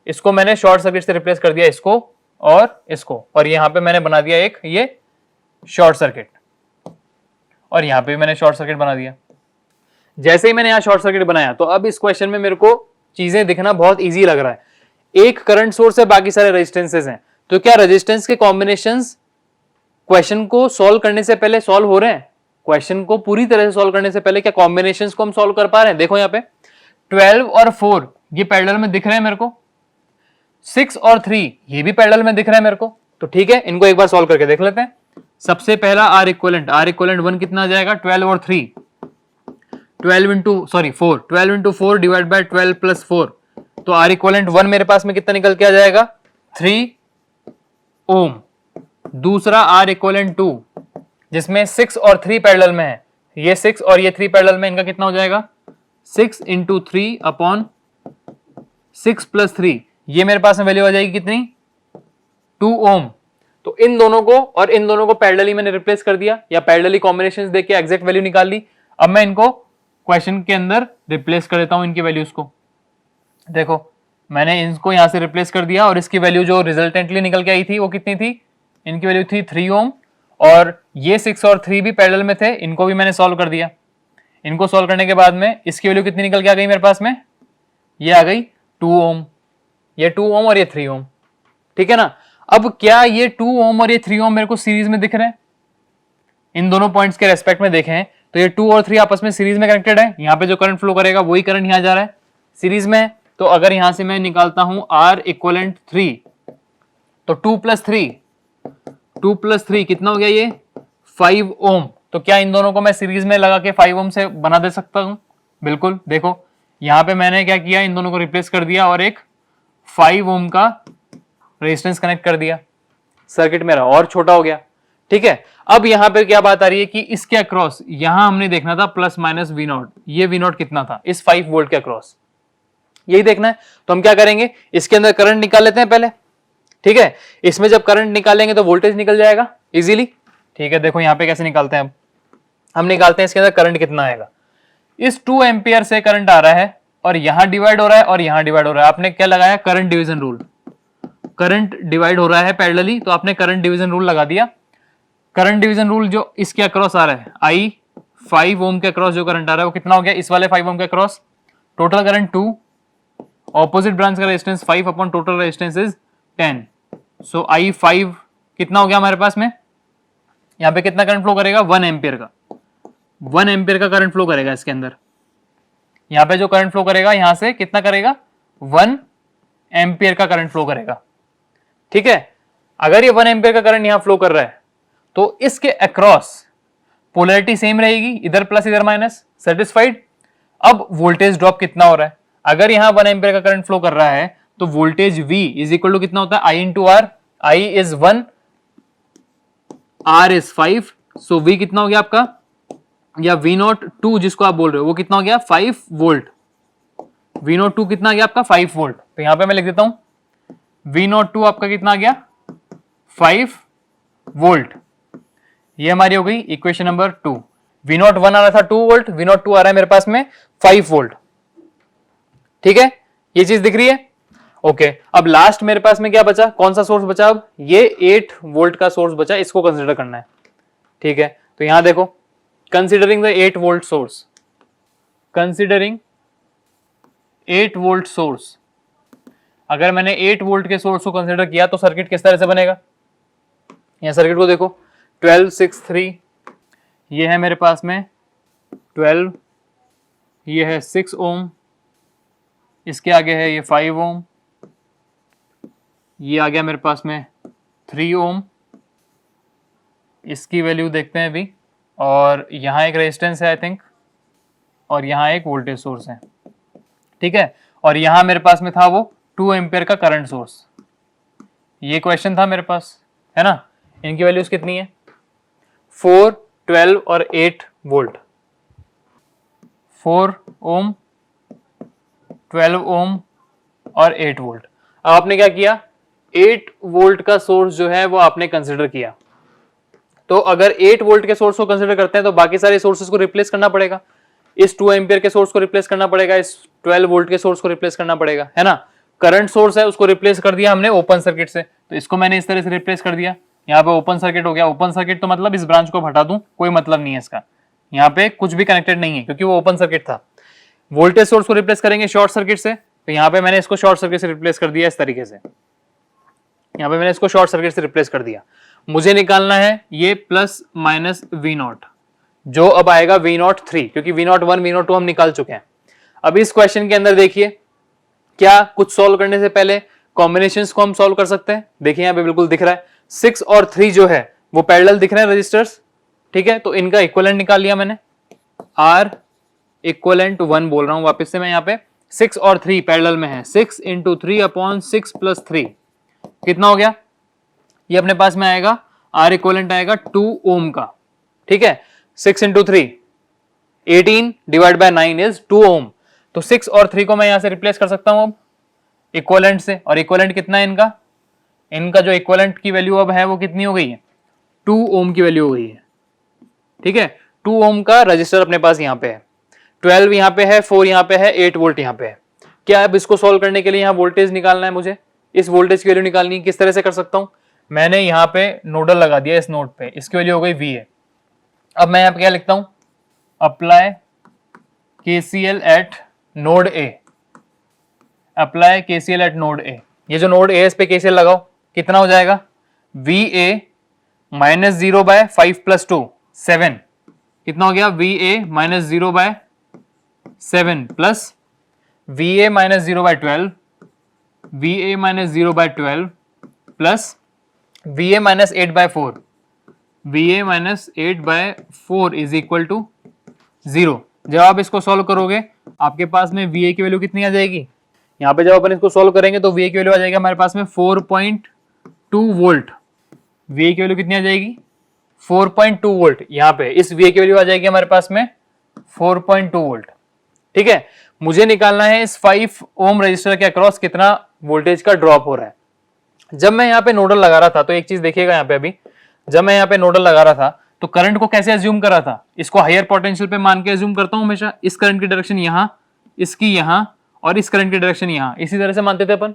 इसको मैंने शॉर्ट सर्किट से रिप्लेस कर दिया, इसको और इसको, और यहाँ पे मैंने बना दिया एक ये शॉर्ट सर्किट, और यहाँ पे भी मैंने शॉर्ट सर्किट बना दिया। जैसे ही मैंने यहाँ शॉर्ट सर्किट बनाया तो अब इस क्वेश्चन में मेरे को चीजें दिखना बहुत इजी लग रहा है। एक करंट सोर्स है, बाकी सारे रेजिस्टेंसेस हैं, तो क्या रेजिस्टेंस के कॉम्बिनेशंस क्वेश्चन को सॉल्व करने से पहले सॉल्व हो रहे हैं, क्वेश्चन को पूरी तरह से सॉल्व करने से पहले क्या कॉम्बिनेशंस को हम सॉल्व कर पा रहे हैं। देखो यहाँ पे 12 और 4 ये पैरेलल में दिख रहे हैं मेरे को, 6 और 3 ये भी पैरेलल में दिख रहा है मेरे को, तो ठीक है, इनको एक बार सॉल्व करके देख लेते हैं। सबसे पहला आर इक्विवेलेंट 1 कितना आ जाएगा, 12 और 3, 12 इंटू 4 डिवाइड बाय 12 प्लस 4, तो आर इक्विवेलेंट 1 मेरे पास में कितना निकल के आ जाएगा, 3 ओम। दूसरा आर इक्विवेलेंट 2 जिसमें 6 और 3 पैरेलल में है, ये 6 और ये 3 पैरेलल में, इनका कितना हो जाएगा, 6 इंटू 3 अपॉन 6 प्लस 3, ये मेरे पास में वैल्यू आ जाएगी कितनी, 2 ओम। तो इन दोनों को और इन दोनों को पैरेलली मैंने रिप्लेस कर दिया, या पैरेलली कॉम्बिनेशंस देख के एग्जैक्ट वैल्यू निकाल ली। अब मैं इनको क्वेश्चन के अंदर रिप्लेस कर देता हूं, इनकी वैल्यूज को। देखो मैंने इनको यहां से रिप्लेस कर दिया, और इसकी वैल्यू जो रिजल्टेंटली निकल के आई थी वो कितनी थी, इनकी वैल्यू थी 3 ओम, और ये 6 और 3 भी पैरेलल में थे, इनको भी मैंने सॉल्व कर दिया। इनको सॉल्व करने के बाद में इसकी वैल्यू कितनी निकल के आ गई मेरे पास में, ये आ गई 2 ओम, ये 2 ओम और ये 3 ओम, ठीक है ना। अब क्या ये 2 ओम और ये 3 ओम मेरे को सीरीज में दिख रहे हैं, इन दोनों पॉइंट्स के रेस्पेक्ट में देखें तो ये 2 और 3 आपस में सीरीज में कनेक्टेड है, यहाँ पे जो करंट फ्लो करेगा वही करंट यहाँ जा रहा है सीरीज में। तो अगर यहां से मैं निकालता हूं आर इक्विवेलेंट 3, तो 2 प्लस 3 कितना हो गया, ये 5 ओम। तो क्या इन दोनों को मैं सीरीज में लगा के 5 ओम से बना दे सकता हूं, बिल्कुल। देखो यहां पे मैंने क्या किया, इन दोनों को रिप्लेस कर दिया और एक 5 ओम का रेजिस्टेंस कनेक्ट कर दिया, सर्किट मेरा और छोटा हो गया, ठीक है। अब यहां पे क्या बात आ रही है कि इसके अक्रॉस यहां हमने देखना था प्लस माइनस वी नॉट, ये वी नॉट कितना था इस 5 वोल्ट के अक्रॉस, यही देखना है। तो हम क्या करेंगे, इसके अंदर करंट निकाल लेते हैं पहले, ठीक है। इसमें जब करंट निकालेंगे तो वोल्टेज निकल जाएगा इजीली, ठीक है। देखो यहां पे कैसे निकालते हैं, हम निकालते हैं इसके अंदर करंट कितना आएगा। इस 2 एम्पियर से करंट आ रहा है और यहां डिवाइड हो रहा है और यहां डिवाइड हो रहा है, आपने क्या लगाया, current division rule. Current divide हो रहा है पैरेलली, तो आपने करंट डिवीजन रूल लगा दिया। करंट डिवीजन रूल जो इसके अक्रॉस आ रहा है, आई 5 ओम के अक्रॉस जो करंट आ रहा है वो कितना हो गया, इस वाले 5 ओम के across, total current 2, opposite branch का resistance 5 upon total resistance is 10, so I 5 कितना हो गया हमारे पास में, यहाँ पे कितना करंट फ्लो करेगा, 1 एम्पियर का, 1 एम्पियर का करंट फ्लो करेगा इसके अंदर। यहाँ पे जो करंट फ्लो करेगा यहां से कितना करेगा, 1 एम्पियर का करंट फ्लो करेगा, ठीक है। अगर ये 1 एम्पियर का करंट यहां फ्लो कर रहा है तो इसके अक्रॉस पोलैरिटी सेम रहेगी, इधर प्लस इधर माइनस, सेटिस्फाइड। अब वोल्टेज ड्रॉप कितना हो रहा है, अगर यहां 1 एम्पियर का करंट फ्लो कर रहा है तो voltage V is equal to कितना होता है, I into R, I is 1, R is 5, so V कितना हो गया आपका, या V नॉट 2 जिसको आप बोल रहे हो वो कितना हो गया, 5 वोल्ट। V नॉट 2 कितना आ गया आपका, 5 वोल्ट। तो यहां पे मैं लिख देता हूं V नॉट 2 आपका कितना आ गया, 5 वोल्ट। ये हमारी हो गई इक्वेशन नंबर 2। V0 1 आ रहा था 2 वोल्ट, V0 2 आ रहा है मेरे पास में 5 वोल्ट। ठीक है, ये चीज दिख रही है। ओके, अब लास्ट मेरे पास में क्या बचा, कौन सा सोर्स बचा, अब ये 8 वोल्ट का सोर्स बचा, इसको कंसिडर करना है। ठीक है, तो यहां देखो, considering the 8 volt source, considering 8 volt source, अगर मैंने 8 वोल्ट के सोर्स को कंसिडर किया तो सर्किट किस तरह से बनेगा। यहां सर्किट को देखो, 12 6 3, ये है मेरे पास में 12, ये है 6 ओम, इसके आगे है ये 5 ओम, ये आ गया मेरे पास में 3 ओम, इसकी वैल्यू देखते हैं अभी, और यहाँ एक रेजिस्टेंस है आई थिंक, और यहाँ एक वोल्टेज सोर्स है। ठीक है, और यहाँ मेरे पास में था वो 2 एम्पियर का करंट सोर्स। ये क्वेश्चन था मेरे पास, है ना। इनकी वैल्यूज कितनी है, 4 12 और 8 वोल्ट, 4 ओम 12 ओम और 8 वोल्ट। अब आपने क्या किया, 8 वोल्ट का सोर्स जो है वो आपने कंसिडर किया। तो अगर 8 वोल्ट के सोर्स को कंसिडर करते हैं तो बाकी सारे सोर्सेस को रिप्लेस करना पड़ेगा। इस 2 एम्पियर के सोर्स को रिप्लेस करना पड़ेगा, इस 12 वोल्ट के सोर्स को रिप्लेस करना पड़ेगा, है ना। करंट सोर्स है उसको रिप्लेस कर दिया हमने ओपन सर्किट से, तो इसको मैंने इस तरह से रिप्लेस कर दिया। यहाँ पे ओपन सर्किट हो गया, ओपन सर्किट तो मतलब इस ब्रांच को हटा दूं, कोई मतलब नहीं है इसका, यहाँ पे कुछ भी कनेक्टेड नहीं है क्योंकि वो ओपन सर्किट था। वोल्टेज सोर्स को रिप्लेस करेंगे शॉर्ट सर्किट से, तो यहाँ पे मैंने इसको शॉर्ट सर्किट से रिप्लेस कर दिया इस तरीके से, यहाँ पे मैंने इसको शॉर्ट सर्किट से रिप्लेस कर दिया। मुझे निकालना है ये प्लस माइनस V0, जो अब आएगा V0 3, क्योंकि V0 1 V0 2 हम निकाल चुके हैं। अब इस क्वेश्चन के अंदर देखिए, क्या कुछ सॉल्व करने से पहले कॉम्बिनेशंस को हम सॉल्व कर सकते हैं। देखिए यहाँ पे बिल्कुल दिख रहा है 6 और 3 जो है वो पैरेलल दिख रहे हैं रजिस्टर्स। ठीक है, तो इनका इक्विवेलेंट निकाल लिया मैंने, R इक्विवेलेंट 1 बोल रहा हूं वापस से मैं, यहाँ पे 6 और 3 पैरेलल में है, 6 × 3/6 + 3 कितना हो गया, ये अपने पास में आएगा, R इक्विवेलेंट आएगा 2 ओम का। ठीक है, 6 × 3 18 / 9 इज 2 ओम। तो 6 और 3 को मैं यहां से रिप्लेस कर सकता हूं अब इक्विवेलेंट से, और इक्विवेलेंट कितना है इनका, इनका जो इक्विवेलेंट की वैल्यू अब है वो कितनी हो गई है, 2 ओम की वैल्यू हो गई है। ठीक है, 2 ओम का रजिस्टर अपने पास यहाँ पे है, 12 यहाँ पे है, 4 यहाँ पे है, 8 वोल्ट यहाँ पे है। क्या अब इसको सॉल्व करने के लिए यहाँ वोल्टेज निकालना है मुझे, इस वोल्टेज की वैल्यू निकालनी है। किस तरह से कर सकता हूं, मैंने यहाँ पे नोडल लगा दिया इस नोड पे, इसकी वैल्यू हो गई VA। अब मैं यहाँ पे क्या लिखता हूं, apply KCL at node A, apply KCL at node A। ये जो नोड A है इस पे KCL लगाओ, कितना हो जाएगा, VA -0/5 + 2 7, कितना हो गया, VA -0/7 plus VA -0/12, VA -0/12 plus VA -8/4, VA -8/4 is equal to 0। जब आप इसको सॉल्व करोगे आपके पास में VA की वैल्यू कितनी आ जाएगी, यहाँ पे जब अपन इसको सॉल्व करेंगे तो VA की वैल्यू आ जाएगी हमारे पास में 4.2 वोल्ट। VA की वैल्यू कितनी आ जाएगी, 4.2 वोल्ट। यहाँ पे इस VA की वैल्यू आ जाएगी हमारे पास में 4.2 वोल्ट। ठीक है, मुझे निकालना है इस 5 ओम रजिस्टर के अक्रॉस कितना वोल्टेज का ड्रॉप हो रहा है। जब मैं यहाँ पे नोडल लगा रहा था तो एक चीज देखिएगा यहाँ पे, अभी जब मैं यहाँ पे नोडल लगा रहा था तो करंट को कैसे अज्यूम कर रहा था, इसको हायर पोटेंशियल पे मान के अज्यूम करता हूं हमेशा। इस करंट की डायरेक्शन यहाँ, इसकी यहाँ, और इस करंट की डायरेक्शन यहाँ, इसी तरह से मानते थे अपन,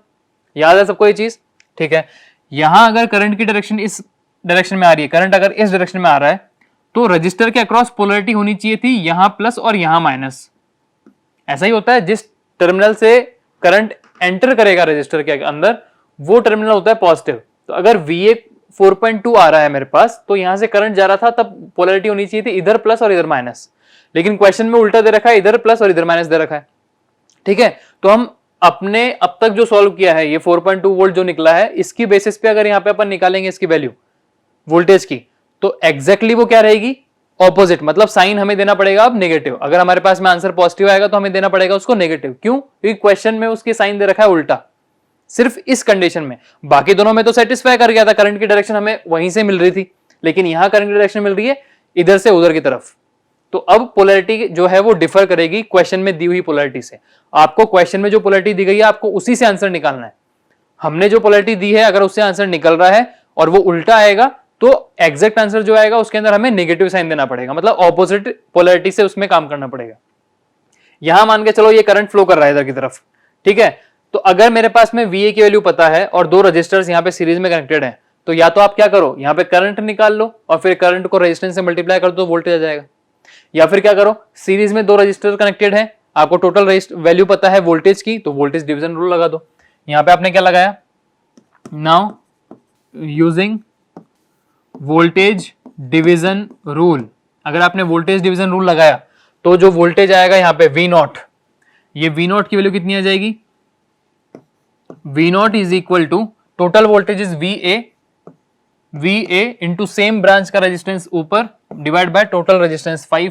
याद है सबको ये चीज। ठीक है, यहां अगर करंट की डायरेक्शन इस डायरेक्शन में आ रही है, करंट अगर इस डायरेक्शन में आ रहा है तो रजिस्टर के अक्रॉस पोलैरिटी होनी चाहिए थी यहाँ प्लस और यहाँ माइनस। ऐसा ही होता है, जिस टर्मिनल से करंट एंटर करेगा रजिस्टर के अंदर वो टर्मिनल होता है पॉजिटिव। तो अगर VA 4.2 आ रहा है मेरे पास, तो यहां से करंट जा रहा था, तब पोलैरिटी होनी चाहिए थी इधर प्लस और इधर माइनस, लेकिन क्वेश्चन में उल्टा दे रखा है, इधर प्लस और इधर माइनस दे रखा है। ठीक है, तो हम अपने अब तक जो सॉल्व किया है, ये 4.2 वोल्ट जो निकला है, इसकी बेसिस पे अगर यहाँ पे अपन निकालेंगे इसकी वैल्यू वोल्टेज की, तो एग्जैक्टली वो क्या रहेगी, ऑपोजिट। मतलब साइन हमें देना पड़ेगा अब नेगेटिव। अगर हमारे पास में आंसर पॉजिटिव आएगा तो हमें देना पड़ेगा उसको नेगेटिव। क्यों, क्योंकि क्वेश्चन में उसकी साइन दे रखा है उल्टा, सिर्फ इस कंडीशन में। बाकी दोनों में तो सेटिस्फाई कर गया था, करंट की डायरेक्शन हमें वहीं से मिल रही थी, लेकिन यहां करंट की डायरेक्शन मिल रही है इधर से उधर की तरफ। तो अब पोलैरिटी जो है वो डिफर करेगी क्वेश्चन में दी हुई पोलैरिटी से। आपको क्वेश्चन में जो पोलैरिटी दी गई है आपको उसी से आंसर निकालना है। हमने जो पोलैरिटी दी है अगर उससे आंसर निकल रहा है और वो उल्टा आएगा तो एग्जैक्ट आंसर जो आएगा उसके अंदर हमें नेगेटिव साइन देना पड़ेगा, मतलब ऑपोजिट पोलैरिटी से उसमें काम करना पड़ेगा। यहां मान के चलो ये करंट फ्लो कर रहा है इधर की तरफ, ठीक है, तो अगर मेरे पास में VA की वैल्यू पता है और दो रजिस्टर्स यहाँ पे सीरीज में कनेक्टेड हैं, तो या तो आप क्या करो, यहाँ पे करंट निकाल लो और फिर करंट को रेजिस्टेंस से मल्टीप्लाई कर दो, वोल्टेज आ जाएगा। या फिर क्या करो, सीरीज में दो रजिस्टर कनेक्टेड है, आपको टोटल वैल्यू पता है वोल्टेज की, तो वोल्टेज डिवीजन रूल लगा दो। यहाँ पे आपने क्या लगाया, now using voltage division rule, अगर आपने वोल्टेज डिवीजन रूल लगाया तो जो वोल्टेज आएगा यहाँ पे V0, ये V0 की वैल्यू कितनी आ जाएगी, V0 is equal to total voltage is VA into same branch का रेजिस्टेंस ऊपर divide by total resistance 5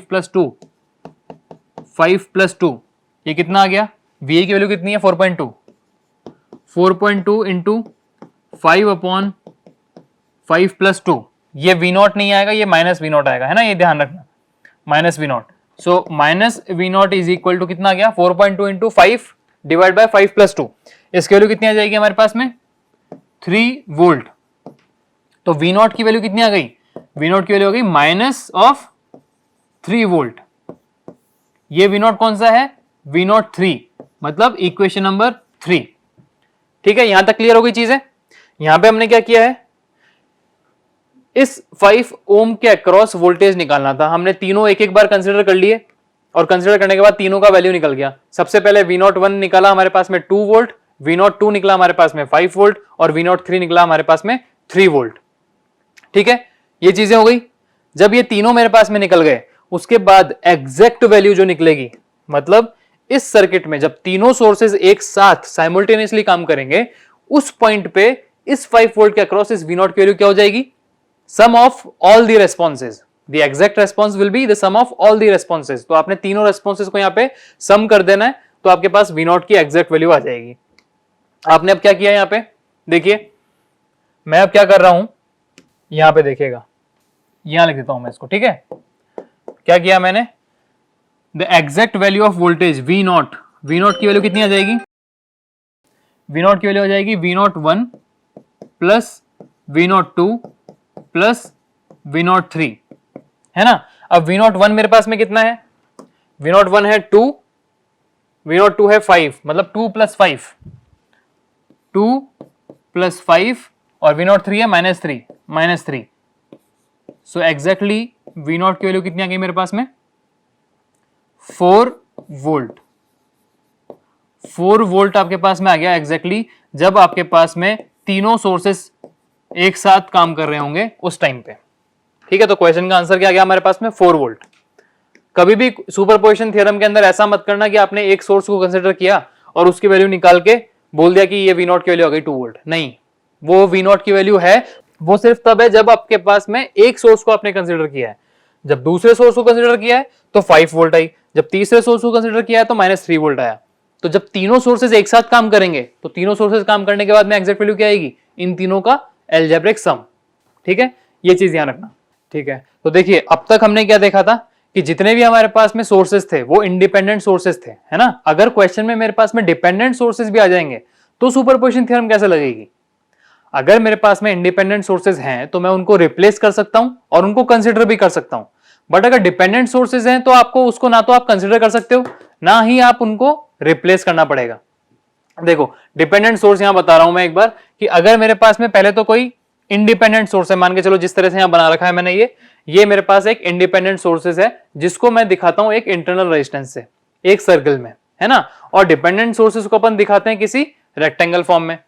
plus 2, ये कितना आ गया, VA की वैल्यू कितनी है 4.2 इंटू 5 प्लस 2, ये V0 नहीं आएगा, ये माइनस V0 आएगा, है ना, ये ध्यान रखना, minus V0। So minus V0 is equal to कितना आ गया, 4.2 इंटू 5 डिवाइड बाय 5 प्लस 2, इसकी वैल्यू कितनी आ जाएगी हमारे पास में 3 वोल्ट। तो V0 की वैल्यू कितनी आ गई, V0 की वैल्यू हो गई माइनस ऑफ 3 वोल्ट। ये V0 कौन सा है, V0 3, मतलब इक्वेशन नंबर 3। ठीक है, यहां तक क्लियर हो गई चीजें। यहां पे हमने क्या किया है, इस 5 ओम के अक्रॉस वोल्टेज निकालना था, हमने तीनों एक एक बार कंसिडर कर लिए और कंसिडर करने के बाद तीनों का वैल्यू निकल गया। सबसे पहले V0 1 निकाला हमारे पास में 2 वोल्ट, V0 2 निकला हमारे पास में 5 वोल्ट और V0 3 निकला हमारे पास में 3 वोल्ट। ठीक है, ये चीजें हो गई। जब ये तीनों मेरे पास में निकल गए, उसके बाद एग्जैक्ट वैल्यू जो निकलेगी, मतलब इस सर्किट में जब तीनों सोर्सेज एक साथ साइमल्टेनियसली काम करेंगे, उस पॉइंट पे इस 5 वोल्ट के अक्रॉस इस V0 की वैल्यू क्या हो जाएगी, sum of all the responses, the exact response will be the sum of all the responses. तो आपने तीनों रेस्पॉन्सेज को यहां पे सम कर देना है, तो आपके पास V0 की एग्जैक्ट वैल्यू आ जाएगी। आपने अब क्या किया, यहां पे देखिए, मैं अब क्या कर रहा हूं, यहां पे देखिएगा, यहां लिख देता हूं मैं इसको। ठीक है, क्या किया मैंने, the exact value of voltage V0 की वैल्यू कितनी आ जाएगी, V0 की वैल्यू आ जाएगी V0 1 plus V0 2 plus V0 3, है ना। अब V0 1 मेरे पास में कितना है, V0 1 है 2, V0 2 है 5, मतलब 2 प्लस 5 और V0 3 है माइनस 3। सो एग्जैक्टली V0 की वैल्यू कितनी आ गई मेरे पास में, 4 वोल्ट आपके पास में आ गया एग्जैक्टली, जब आपके पास में तीनों सोर्सेस एक साथ काम कर रहे होंगे उस टाइम पे। ठीक है, तो क्वेश्चन का आंसर क्या आ गया हमारे पास में, 4 वोल्ट। कभी भी सुपरपोजिशन थ्योरम के अंदर ऐसा मत करना कि आपने एक सोर्स को कंसीडर किया और उसकी वैल्यू निकाल के बोल दिया कि ये V0 की वैल्यू आ गई 2 वोल्ट। नहीं, वो V0 की वैल्यू है, वो सिर्फ तब है जब आपके पास में एक सोर्स को आपने कंसीडर किया है। जब दूसरे सोर्स को कंसीडर किया है तो 5 वोल्ट आई, जब तीसरे सोर्स को कंसीडर किया है तो -3 वोल्ट आया। तो जब तीनों सोर्सेज एक साथ काम करेंगे, तो तीनों सोर्सेज काम करने के बाद में एग्जैक्ट वैल्यू क्या आएगी, इन तीनों का अलजेब्रिक सम। ठीक है, ये चीज ध्यान रखना। ठीक है, तो देखिए अब तक हमने क्या देखा था कि जितने भी हमारे पास में सोर्सेज थे वो इंडिपेंडेंट सोर्सेज थे, है ना। अगर क्वेश्चन में मेरे पास में डिपेंडेंट सोर्सेज भी आ जाएंगे तो सुपरपोजिशन थ्योरम कैसे लगेगी। अगर मेरे पास में इंडिपेंडेंट सोर्सेज हैं तो मैं उनको रिप्लेस कर सकता हूं और उनको कंसिडर भी कर सकता हूं, बट अगर डिपेंडेंट सोर्सेज हैं तो आपको उसको ना तो आप कंसिडर कर सकते हो, ना ही आप उनको रिप्लेस करना पड़ेगा। देखो डिपेंडेंट सोर्स यहां बता रहा हूं मैं एक बार, कि अगर मेरे पास में पहले तो कोई इंडिपेंडेंट सोर्स है, मान के चलो जिस तरह से यहां बना रखा है मैंने, ये मेरे पास एक इंडिपेंडेंट सोर्सेज है जिसको मैं दिखाता हूं एक इंटरनल रेजिस्टेंस से एक सर्कल में, है ना। और डिपेंडेंट सोर्सेज को अपन दिखाते हैं किसी रेक्टेंगल फॉर्म में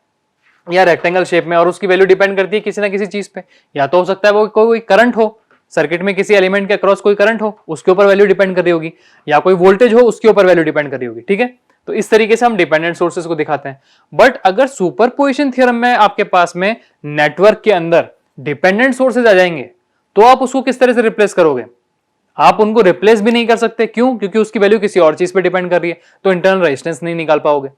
या रेक्टेंगल शेप में, और उसकी वैल्यू डिपेंड करती है किसी ना किसी चीज पे। या तो हो सकता है वो कोई करंट हो, सर्किट में किसी एलिमेंट के अक्रॉस कोई करंट हो, उसके ऊपर वैल्यू डिपेंड कर रही होगी, या कोई वोल्टेज हो उसके ऊपर वैल्यू डिपेंड कर रही होगी। ठीक है, तो इस तरीके से हम डिपेंडेंट सोर्सेज को दिखाते हैं। बट अगर सुपरपोजिशन थ्योरम में आपके पास में नेटवर्क के अंदर डिपेंडेंट सोर्सेज आ जाएंगे तो आप उसको किस तरह से रिप्लेस करोगे, आप उनको रिप्लेस भी नहीं कर सकते। क्यों? क्योंकि उसकी वैल्यू किसी और चीज पे डिपेंड कर रही है, तो इंटरनल रेजिस्टेंस नहीं निकाल पाओगे,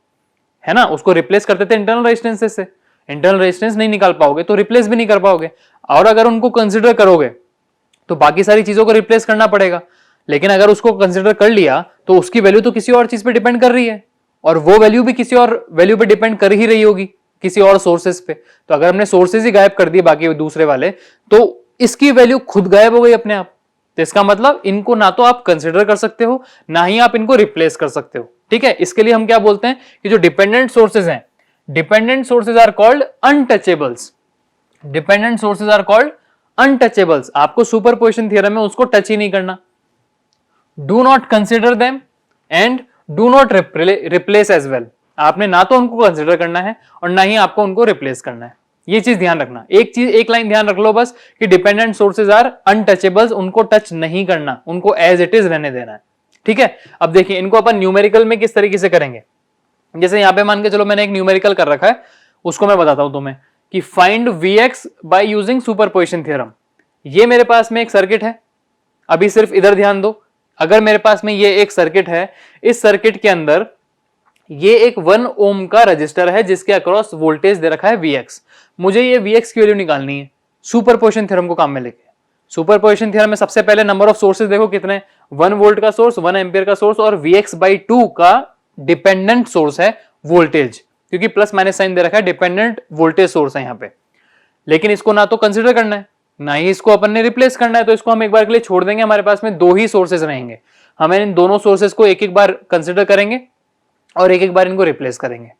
है ना। उसको रिप्लेस करते थे इंटरनल रेजिस्टेंस से, इंटरनल रेजिस्टेंस नहीं निकाल पाओगे तो रिप्लेस भी नहीं कर पाओगे। और अगर उनको कंसिडर करोगे तो बाकी सारी चीजों को रिप्लेस करना पड़ेगा। लेकिन अगर उसको कंसिडर कर लिया तो उसकी वैल्यू तो किसी और चीज पे डिपेंड कर रही है, और वो वैल्यू भी किसी और वैल्यू पे डिपेंड कर ही रही होगी, किसी और सोर्सेस पे। तो अगर हमने सोर्सेस ही गायब कर दिए बाकी दूसरे वाले, तो इसकी वैल्यू खुद गायब हो गई अपने आप। तो इसका मतलब इनको ना तो आप कंसिडर कर सकते हो, ना ही आप इनको रिप्लेस कर सकते हो। ठीक है, इसके लिए हम क्या बोलते हैं कि जो डिपेंडेंट सोर्सेज हैं, dependent sources are called untouchables. Dependent sources are called untouchables. आपको सुपरपोजिशन थ्योरम में उसको टच ही नहीं करना। Do not consider them and do not replace as well. आपने ना तो उनको कंसिडर करना है और ना ही आपको उनको रिप्लेस करना है। ये चीज ध्यान रखना। एक लाइन ध्यान रख लो बस कि डिपेंडेंट सोर्सेज आर अनटचेबल्स, उनको टच नहीं करना, उनको एज इट इज रहने देना है। ठीक है, अब देखिए इनको अपन न्यूमेरिकल में किस तरीके से करेंगे। जैसे यहां पे मान के चलो मैंने एक न्यूमेरिकल कर रखा है, उसको मैं बताता हूं तुम्हें कि find Vx by using superposition theorem. ये मेरे पास में एक सर्किट है, अभी सिर्फ इधर ध्यान दो। अगर मेरे पास में ये एक सर्किट है, इस सर्किट के अंदर ये एक 1 ओम का रजिस्टर है जिसके अक्रॉस वोल्टेज दे रखा है Vx। मुझे ये Vx की वैल्यू निकालनी है सुपरपोजिशन थ्योरम को काम में लेके। सुपरपोजिशन थ्योरम में सबसे पहले नंबर ऑफ सोर्सेज देखो कितने, 1 वोल्ट का सोर्स, 1 एम्पियर का सोर्स और Vx/2 का डिपेंडेंट सोर्स है वोल्टेज, क्योंकि प्लस माइनस साइन दे रखा है, डिपेंडेंट वोल्टेज सोर्स है यहां पे। लेकिन इसको ना तो कंसिडर करना है, ना ही इसको अपन ने रिप्लेस करना है, तो इसको हम एक बार के लिए छोड़ देंगे। हमारे पास में दो ही सोर्सेज रहेंगे, हमें इन दोनों सोर्सेज को एक एक बार कंसिडर करेंगे और एक एक बार इनको रिप्लेस करेंगे।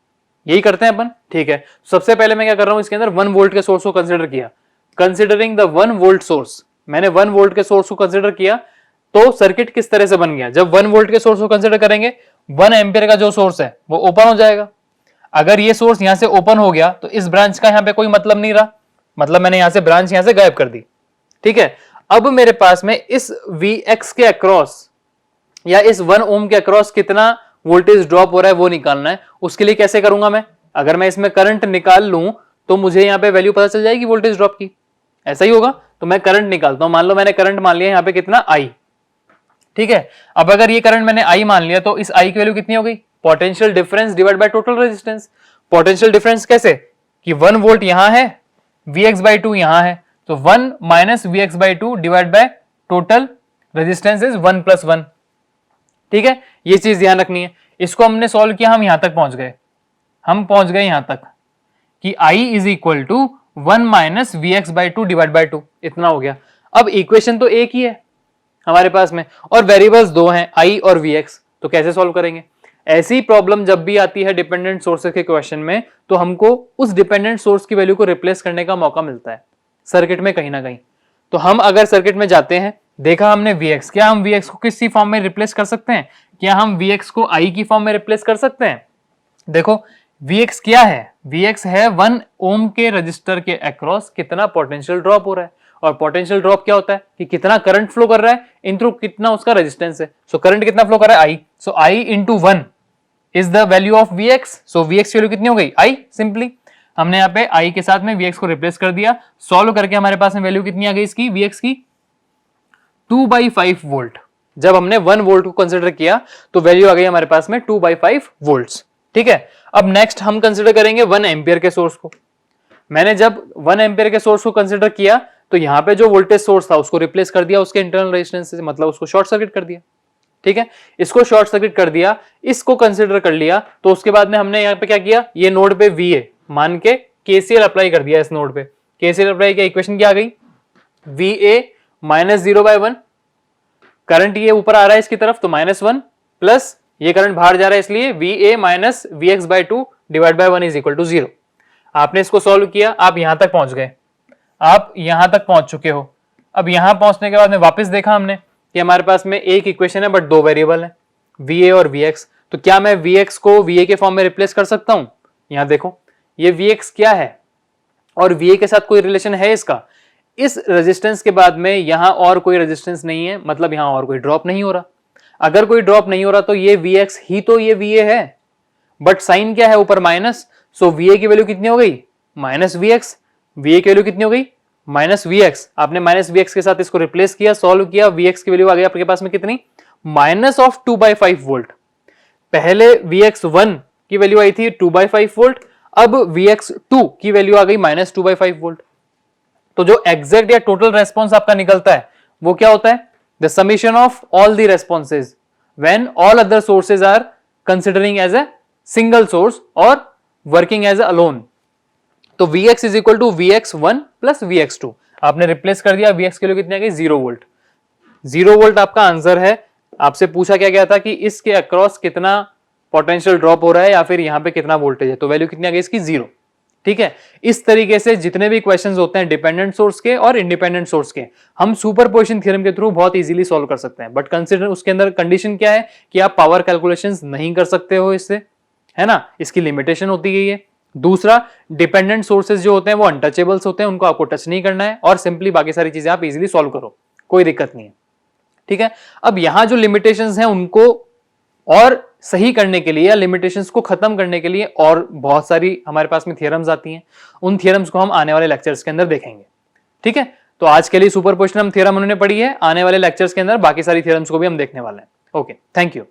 यही करते हैं अपन। ठीक है, सबसे पहले मैं क्या कर रहा हूं, इसके अंदर 1 वोल्ट के सोर्स को कंसिडर किया। कंसिडरिंग द 1 वोल्ट सोर्स, मैंने 1 वोल्ट के सोर्स को कंसिडर किया तो सर्किट किस तरह से बन गया। जब 1 वोल्ट के सोर्स को कंसिडर करेंगे, 1 एम्पियर का जो सोर्स है वो ओपन हो जाएगा। अगर ये सोर्स यहां से ओपन हो गया तो इस ब्रांच का यहां पे कोई मतलब नहीं रहा, मतलब मैंने यहां से ब्रांच यहां से गायब कर दी। ठीक है, अब मेरे पास में इस Vx के अक्रॉस या इस 1 ओम के अक्रॉस कितना वोल्टेज ड्रॉप हो रहा है वो निकालना है। उसके लिए कैसे करूंगा मैं, अगर मैं इसमें करंट निकाल लूं तो मुझे यहां पे वैल्यू पता चल जाएगी वोल्टेज ड्रॉप की, ऐसा ही होगा। तो मैं करंट निकालता हूं, मान लो मैंने करंट मान लिया यहां पे कितना I। ठीक है, अब अगर ये करंट मैंने I मान लिया तो इस I की वैल्यू कितनी हो गई, potential difference divide by total resistance. Potential difference कैसे कि 1 वोल्ट यहां है, Vx/2 यहां है, तो 1 minus Vx/2 divide by total resistance is 1 + 1। ठीक है, ये चीज ध्यान रखनी है। इसको हमने सॉल्व किया, हम यहां तक पहुंच गए, हम पहुंच गए यहां तक कि I is equal to 1 minus Vx/2 divide by 2, इतना हो गया। अब इक्वेशन तो एक ही है हमारे पास में और वेरिएबल्स दो हैं I और Vx, तो कैसे सॉल्व करेंगे। ऐसी प्रॉब्लम जब भी आती है डिपेंडेंट सोर्सेज के क्वेश्चन में, तो हमको उस डिपेंडेंट सोर्स की वैल्यू को रिप्लेस करने का मौका मिलता है सर्किट में कहीं ना कहीं। तो हम अगर सर्किट में जाते हैं, देखा हमने Vx, क्या हम Vx को किसी फॉर्म में रिप्लेस कर सकते हैं, क्या हम Vx को I की फॉर्म में रिप्लेस कर सकते हैं। देखो Vx क्या है, Vx है 1 ओम के रजिस्टर के अक्रॉस कितना पोटेंशियल ड्रॉप हो रहा है, और पोटेंशियल ड्रॉप क्या होता है कि कितना करंट फ्लो कर रहा है इन थ्रू कितना उसका रेजिस्टेंस है। सो करंट कितना फ्लो कर रहा है I, so I into 1 is the value of Vx। So Vx की वैल्यू कितनी हो गई I, सिंपली हमने यहाँ पे I के साथ में Vx को रिप्लेस कर दिया। सॉल्व करके हमारे पास में वैल्यू कितनी आ गई इसकी Vx की 2/5 वोल्ट। जब हमने 1 वोल्ट को कंसिडर किया तो वैल्यू आ गई हमारे पास में 2/5 वोल्ट्स। ठीक है, अब नेक्स्ट हम कंसिडर करेंगे 1 एम्पियर के सोर्स को। मैंने जब 1 एम्पियर के सोर्स को कंसिडर किया तो यहां पे जो वोल्टेज सोर्स था उसको रिप्लेस कर दिया उसके इंटरनल रेजिस्टेंस से, मतलब उसको शॉर्ट सर्किट कर दिया। ठीक है, इसको शॉर्ट सर्किट कर दिया, इसको कंसिडर कर लिया, तो उसके बाद में हमने यहाँ पे क्या किया, ये नोड पे VA मान के KCL अप्लाई कर दिया इस नोड पे। KCL अप्लाई किया, इक्वेशन क्या आ गई, VA माइनस 0/1, करंट ये ऊपर आ रहा है इसकी तरफ तो -1 प्लस ये करंट बाहर जा रहा है इसलिए VA minus Vx/2 divide by 1 is equal to 0। आपने इसको सॉल्व किया, आप यहां तक पहुंच गए, आप यहां तक पहुंच चुके हो। अब यहां पहुंचने के बाद में वापस देखा हमने कि हमारे पास में एक इक्वेशन है बट दो वेरिएबल है VA और Vx। तो क्या मैं Vx को VA के फॉर्म में रिप्लेस कर सकता हूं। यहां देखो ये Vx क्या है और VA के साथ कोई रिलेशन है इसका, इस रेजिस्टेंस के बाद में यहां और कोई रेजिस्टेंस नहीं है, मतलब यहां और कोई ड्रॉप नहीं हो रहा। अगर कोई ड्रॉप नहीं हो रहा तो ये Vx ही तो ये VA है, बट साइन क्या है ऊपर माइनस, सो VA की वैल्यू कितनी हो गई माइनस Vx। VA की वैल्यू कितनी हो गई माइनस Vx। आपने माइनस Vx के साथ इसको रिप्लेस किया, सॉल्व किया, Vx की वैल्यू आ गई आपके पास में कितनी माइनस ऑफ 2/5 वोल्ट। पहले Vx1 की वैल्यू आई थी 2/5 वोल्ट, अब Vx2 की वैल्यू आ गई माइनस 2/5 वोल्ट। तो जो एग्जैक्ट या टोटल रेस्पॉन्स आपका निकलता है वो क्या होता है, the summation of all the responses when all other sources are considering as a single source और वर्किंग एज ए अलोन। तो Vx is equal to Vx1 plus Vx2। आपने रिप्लेस कर दिया, Vx की वैल्यू कितनी आ गई 0 वोल्ट। 0 वोल्ट आपका आंसर है। आपसे पूछा क्या गया था कि इसके अक्रॉस कितना पोटेंशियल ड्रॉप हो रहा है या फिर यहां पे कितना वोल्टेज है, तो वैल्यू कितनी आ गई इसकी 0। ठीक है, इस तरीके से जितने भी क्वेश्चंस होते हैं डिपेंडेंट सोर्स के और इंडिपेंडेंट सोर्स के, हम सुपरपोजिशन थ्योरम के थ्रू बहुत इजीली सॉल्व कर सकते हैं। बट कंसीडर उसके अंदर कंडीशन क्या है कि आप पावर कैलकुलेशंस नहीं कर सकते हो इससे, है ना, इसकी लिमिटेशन होती है। दूसरा, डिपेंडेंट सोर्सेज जो होते हैं वो अनटचेबल्स होते हैं, उनको आपको टच नहीं करना है और सिंपली बाकी सारी चीजें आप इजीली सॉल्व करो, कोई दिक्कत नहीं है। ठीक है, अब यहां जो लिमिटेशंस हैं उनको और सही करने के लिए या लिमिटेशंस को खत्म करने के लिए और बहुत सारी हमारे पास में थियरम्स आती हैं, उन थियरम्स को हम आने वाले लेक्चर्स के अंदर देखेंगे। ठीक है, तो आज के लिए सुपरपोजिशन थ्योरम उन्होंने पढ़ी है, आने वाले लेक्चर्स के अंदर बाकी सारी थियरम्स को भी हम देखने वाले हैं। Okay, thank you.